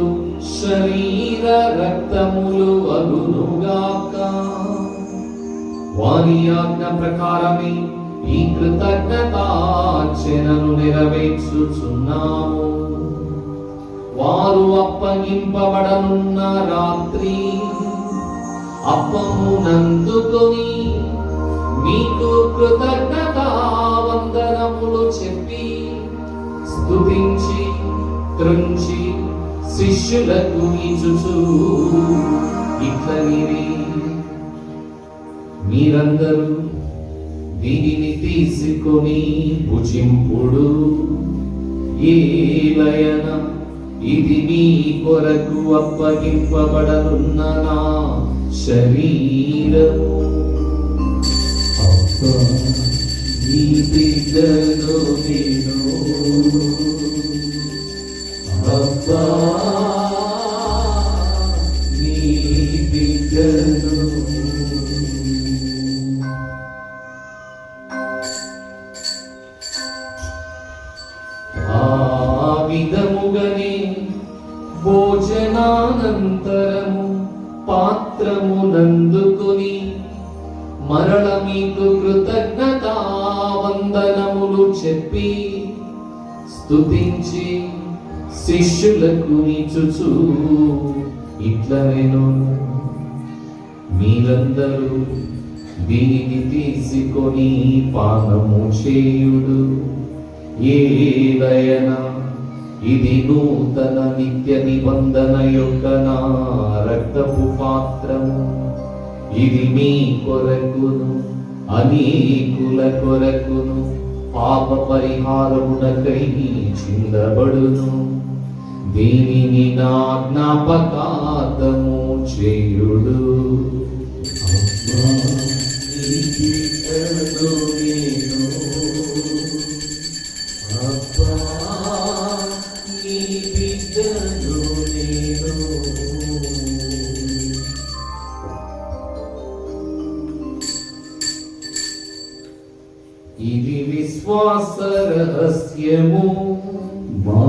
శరీర రక్తములు అగునుగాక. వారి ఆజ్ఞ ప్రకారమే ఈ కృతజ్ఞతార్చనను నెరవేర్చుచున్నాము. వారు అప్పగింపబడనున్న రాత్రి అప్పమునందుకొని మీకు కృతజ్ఞతావందనములు చెప్పి స్తుతించి త్రుంచి శిష్యులకు ఇచ్చుచు ఇట్లనిరి, మీరందరూ దీనిని తీసుకొని భుజింపుడు. ఏలయన ఇది మీ కొరకు అప్పగింపబడనున్న నా శరీరము. ఈ బిడ్డను నేను అబ్బా, నీ బిడ్డను. ఆ విధముగనే భోజనానంతరము పాత్రమునందుకొని మరల మీకు కృతజ్ఞతావందనములు చెప్పి స్తుతించి శిష్యులకు ఇచ్చుచు ఇట్లనెను, మీరందరూ దీనిని తీసుకొని పానము చేయుడు. ఏలయన ఇది నూతన నిత్య నిబంధన యొక్క నా రక్తపు పాత్రము. ఇది మీ కొరకును అనేకుల కొరకును పాప పరిహారమునకై చిందబడును. దీనిని నా జ్ఞాపకార్థము చేయుడు. ఇది విశ్వాస రహస్యము. మా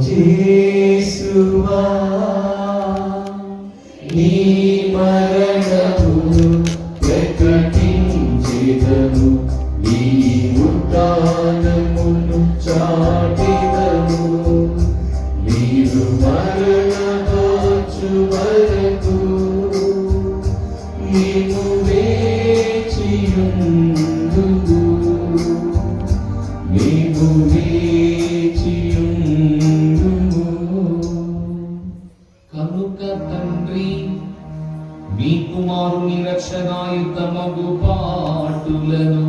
యేసువా, నీ మరణమును ప్రకటించెదను, నీ ఉత్థానమును చాటెదను. నీవు మరణవచ్చు వరకు నీవు వేచియుండు, నీవు వేచియుండు. కనుక తండ్రి, మీ కుమారుని రక్షణాయుతమగు పాటులను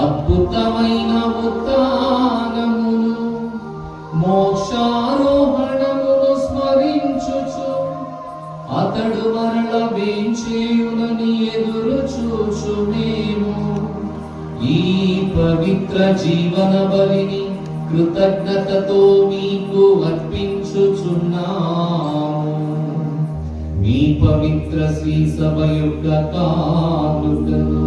అద్భుతమైన ఉత్థానమును మోక్షారోహణమును స్మరించుచు అతడు మరల వేంచేయునని ఎదురు చూచు మేము ఈ పవిత్ర జీవన బలిని కృతజ్ఞతతో మీకు అర్పించుచున్నాము. మీ పవిత్ర శ్రీ సభ యొక్క కానుకను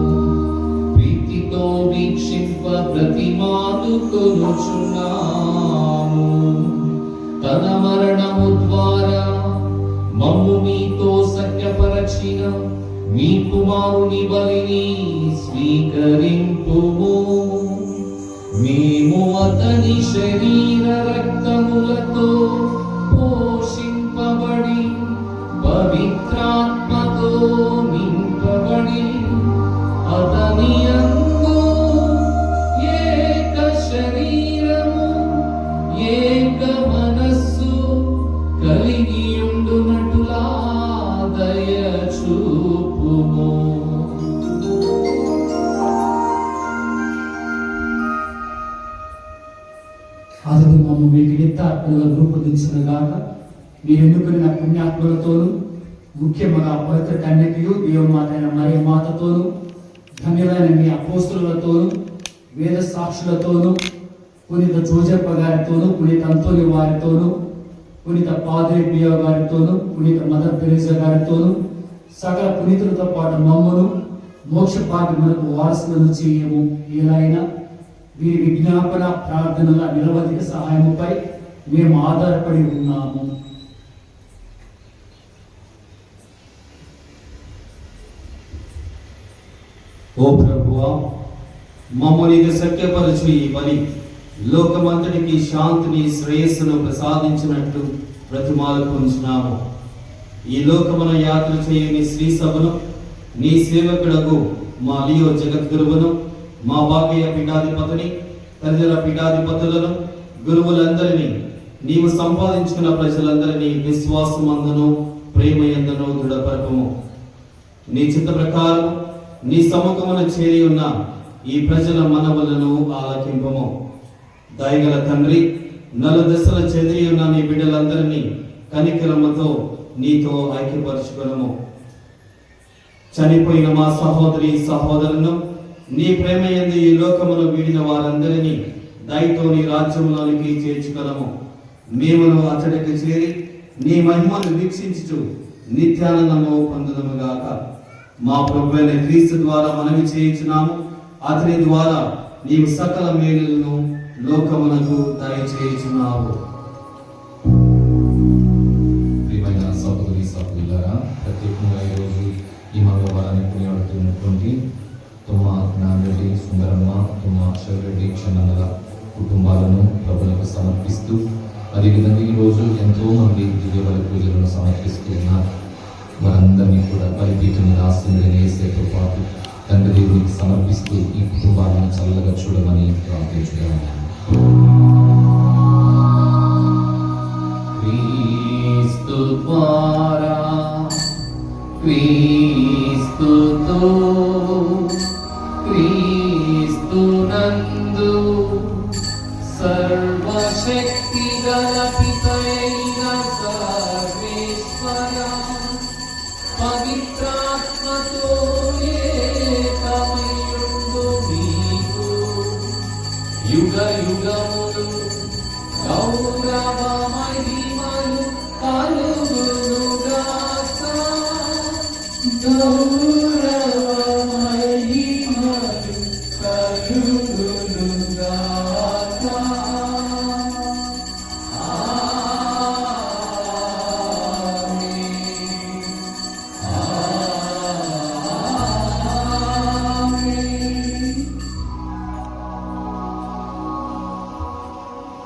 ప్రీతితో వీక్షింప బ్రతిమాలుకొనుచున్నాము. తన మరణము ద్వారా మమ్ము మీతో సఖ్యపరచిన మీ కుమారుని బలిని స్వీకరింపుము. మేము అతని శరీర రక్తములతో పోషింపబడి పవిత్రాత్మతో నింపబడి అతని యందు ఏక శరీరము ఏక మనస్సు కలిగియుండునటులా దయచూపుము. అతడు మమ్మ మీకు నిత్యాత్మగా రూపొందించిన గాక, మీరు ఎన్నుకున్న పుణ్యాత్మలతోనూ ముఖ్యముగా పవిత్ర కన్యకయు దేవమాత అయిన మరియ మాతతోనూ ధన్యులైన మీ అపోస్తులతోనూ వేద సాక్షులతోనూ పునీత జోజప్ప గారితోనూ పునీత అంతోని వారితోనూ పునీత పాద్రే పియో గారితోనూ, పునీత మదర్ తెరేసా గారితోనూ, సకల పునీతులతో పాటు మమ్మను మోక్ష భాగ్యములకు వారసులను చేయము. ఏలైనా వీరి విజ్ఞాపన ప్రార్థనల నిరవధిక సహాయముపై మేము ఆధారపడి ఉన్నాము. ఓ ప్రభువా, మమ్మల్ని సఖ్యపరచు ఈ బలి లోకమంతటికి శాంతిని శ్రేయస్సును ప్రసాదించినట్లు ప్రతిమాలుకుంటున్నాము. ఈ లోకమున యాత్ర చేయని శ్రీ సభను నీ సేవకులకు మా లియో జగద్గురువును, మా వాగయ్య పీఠాధిపతిని, తదితర పీఠాధిపతులను, గురువులందరినీ, నీవు సంపాదించుకున్న ప్రజలందరినీ విశ్వాసమందును ప్రేమయందును దృఢపరపము. నీ చిత్త ప్రకారం నీ సముఖమున చేరి ఉన్న ఈ ప్రజల మనవులను ఆలకింపము. దయగల తండ్రి, నలుదశల చెదిరి ఉన్న నీ బిడ్డలందరినీ కనికరముతో నీతో ఐక్యపరచుకొనము. చనిపోయిన మా సహోదరి సహోదరులను నీ ప్రేమ యందు ఈ లోకమును వీడిన వారందరినీ దయతో నీ రాజ్యంలోనికి చేర్చుకొనము. మేమును అతడికి చేరి నీ మహిమను వీక్షించుచు నిత్యానందము పొందుదముగాక. మా ప్రభువైన క్రీస్తు ద్వారా మనవి చేయించున్నాము. అతని ద్వారా నీవు సకల మేలులను లోకమునకు దయచేయుచున్నావు. ప్రియమైన సహోదరి సహోదరులారా, ప్రత్యేకంగా ఈరోజు ఈ మంగళవారాన్ని కొనియాడుతున్నటువంటి తుమ్మా జ్ఞానరెడ్డి, సుందరమ్మ, తుమ్మా అక్షరరెడ్డి, క్షణన్నల కుటుంబాలను ప్రభులకు సమర్పిస్తూ, అదేవిధంగా ఈరోజు ఎంతో మంది దివ్యబలి పూజలను సమర్పిస్తున్నారు. వారందరినీ కూడా బలిపీఠం రాసిందని వేసేతో పాటు తండ్రి దేవునికి సమర్పిస్తూ ఈ కుటుంబాలను చల్లగా చూడమని ప్రార్థించున్నాను. క్రీస్తు ద్వారా, క్రీస్తుతో, క్రీస్తునందు సర్వశక్తి గల పితయైన సర్వేశ్వర పవిత్రాత్మతో ఏకమయుండు మీకు యుగ యుగములు గౌరవ మహిమలు కలుగునుగాక. గౌరవ మహిమలు కలుగునుగాక.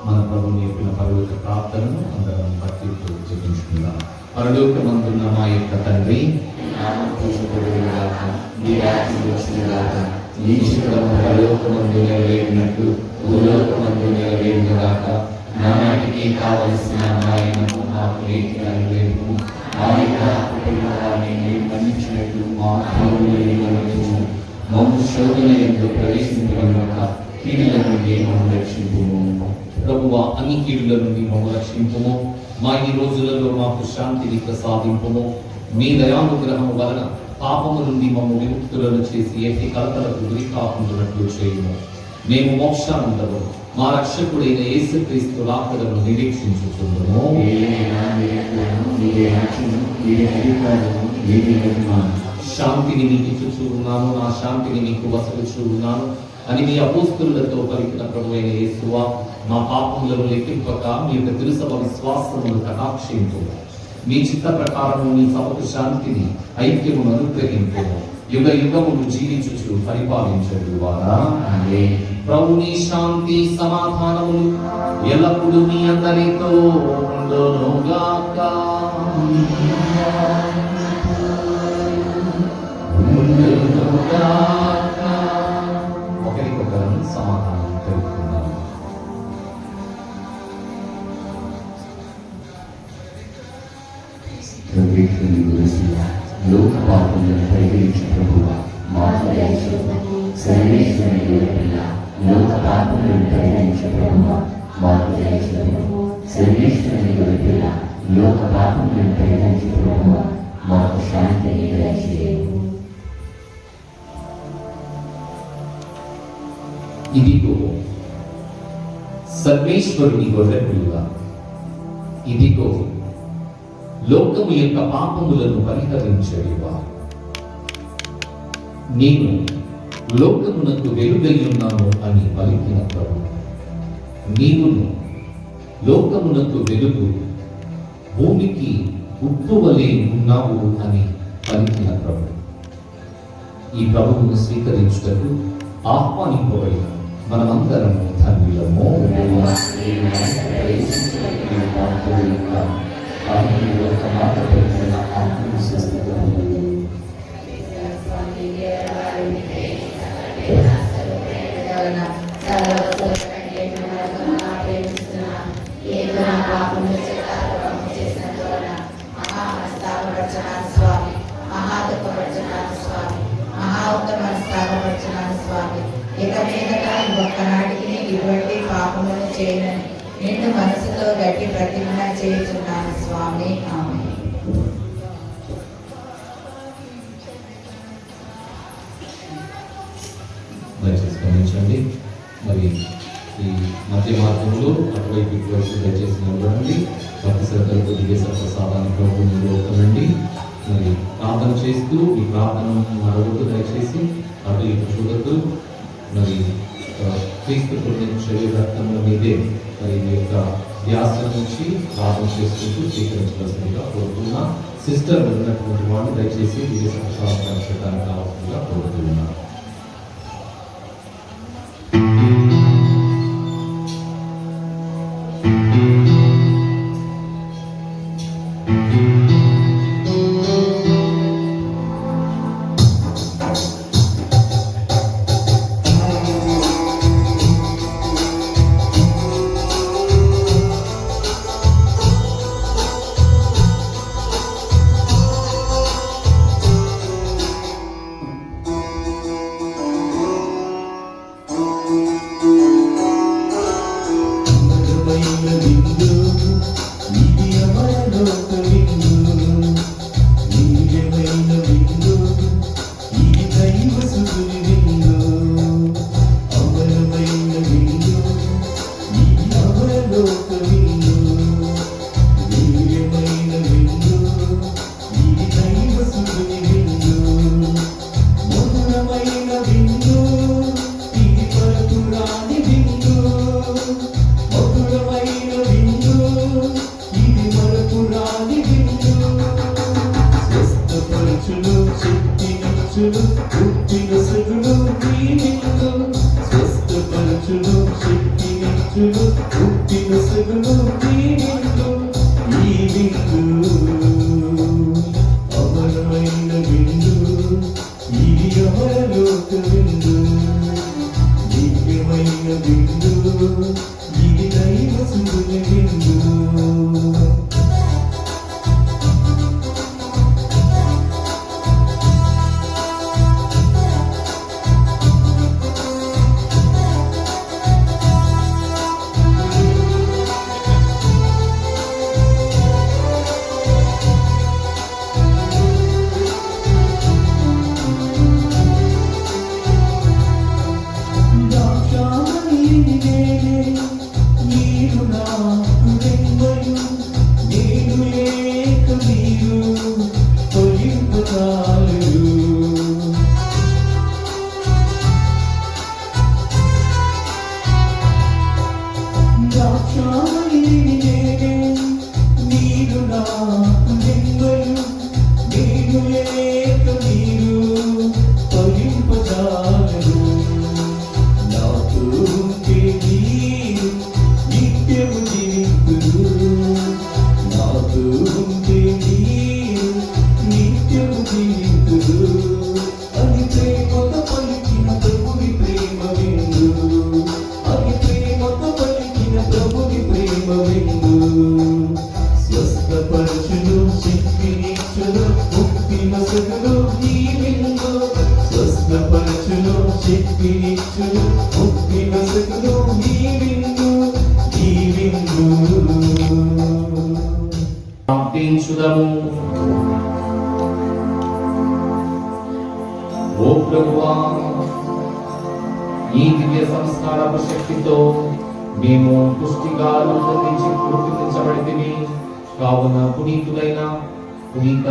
మన ప్రభుని చెప్పిన పరలోక ప్రార్థనను అందరం భక్తితో జపించుకుందాం. పరలోకమందున్న మా యొక్క తండ్రి, నామం పూజింపబడుగాక, నీ రాజ్యం వచ్చుగాక, నీ చిత్తము పరలోకమందు నెరవేరినట్లు భూలోకమందు నెరవేరుగాక. నానాటికి కావలసిన ఆయనను మాకు రీతిగా నెరవేర్పు. మా యొక్క అప్పుడున్న వారిని మీరు మన్నించినట్లు మా అప్పులను మన్నించుము. మమ్ము శోధన యందు ప్రవేశింపబడక కీడుల నుండి మమ్ము రక్షింపుము. ప్రభువా, అన్ని కీడుల నుండి మమ్ము రక్షింపుము. మా ఈ రోజులలో మాకు శాంతిని ప్రసాదింపుము. మీ దయానుగ్రహం వలన పాపము నుండి మమ్ము విముక్తులను చేసి ఎట్టి కలతలకు గురి కాకుండానట్లు చేయుము. మేము మోక్షానందము మా రక్షకుడైన యేసుక్రీస్తు రాకడను నిరీక్షించుచుందుము. శాంతిని మీకు ఇచ్చుచూ ఉన్నాను, నా శాంతిని మీకు వసలుచూ ఉన్నాను అని మీ అపోస్తలులతో పలికిన ప్రభువైన యేసువా, మా పాపములను లెక్కింపక మీ యొక్క తిరుసభ విశ్వాసమును కటాక్షింపు. మీ చిత్త ప్రకారము మీ సభకు శాంతిని, ఐక్యమును అనుగ్రహింపు. యుగ యుగములు జీవించుచు పరిపాలించడు వారా. ప్రభుని శాంతి సమాధానములు ఎల్లప్పుడూ మీ అందరితో ఉండునుగాక. ఒకరికొకరం సమాధానం తెలుపుకుందాం. లోక పాపములను పరిగణించు ప్రభువా, మాకు దయచూపుము. సర్వేశ్వరుని గొర్రెపిల్ల, లోక పాపములను పరిగణించు ప్రభువా, మాకు దయచూపుము. సర్వేశ్వరుని గొర్రెపిల్ల, లోక పాపములను పరిగణించు ప్రభువా, మాకు శాంతిని దయచేయము. ఇదిగో సర్వేశ్వరుని గొర్రెపిల్ల, ఇదిగో లోకము యొక్క పాపములను పరిహరించేవారు. నేను లోకమునకు వెలుగయ్యున్నాను అని పలికిన ప్రభు, నీవును లోకమునకు వెలుగు, భూమికి ఉప్పు వలె ఉన్నావు అని పలికిన ప్రభు. ఈ ప్రభువును స్వీకరించుటకు ఆహ్వానింపబడిన మనమందరము ధన్యులము. ఇక మీదట ఒక్కనాటికి ఇటువంటి పాపములు చేయనని నిన్ను మనసుతో గట్టి ప్రతిజ్ఞ చేయుచున్నాను స్వామి. ఆమేన్. దయచేసి గమనించండి. మరి ఈ మధ్య మార్గంలో అటువైపు ఇటువైపు దయచేసి నిలబడండి. భక్తి శ్రద్ధలతో దిగే ప్రసాదాన్ని ప్రభు నిలబడండి. మరి ప్రార్థన చేస్తూ ఈ ప్రార్థనను అడగొద్దు, దయచేసి అటు ఇటు చూడొద్దు. మరి క్రీస్తు శరీర రక్తముల మీదే మరి మీ యొక్క ధ్యాస నుంచి ప్రార్థన చేసుకుంటూ స్వీకరించవలసిందిగా కోరుతున్నా. సిస్టర్ ఉన్నటువంటి వాళ్ళు దయచేసి దిగే ప్రసాదం పంచడానికి కావాల్సిందిగా కోరుతున్నా. ప్రార్థించుదాము. ఓ ప్రభువా, ఈ దివ్య సంస్కారపు శక్తితో మేము పుష్టిగా రూపొందించబడితిమి. కావున పునీతులైన పునీత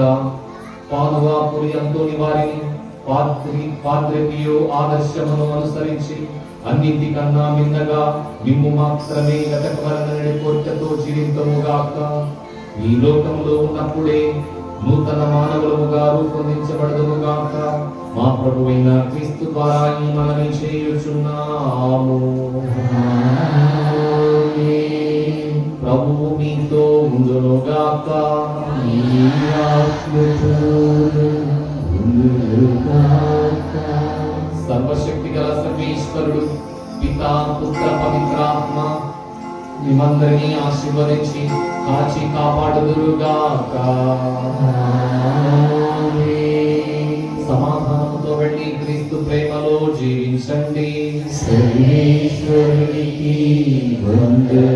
పాదువాపురి అంతోని వారిని పాద్రిపియో ఆదర్శమును అనుసరించి అన్నింటికన్నా మిన్నగా మిమ్ము మాత్రమే గతకమరణ కోరికతో జీవితముగాక. ఈ లోకంలో ఉన్నప్పుడే నూతన మానవులముగా రూపొందించబడదుముగాక. మా ప్రభువైన క్రీస్తు ద్వారా ఈ మనవి చేయుచున్నాము. ప్రభువు మీతో ఉండునుగాక. సర్వశక్తి గల సర్వేశ్వరుడు పితా పుత్ర పవిత్రాత్మ మిమ్మందరినీ ఆశీర్వదించి కాచి కాపాడుదురుగాక. సమాధానంతో వెళ్ళి క్రీస్తు ప్రేమలో జీవించండి. సర్వేశ్వరునికి వందనాలు.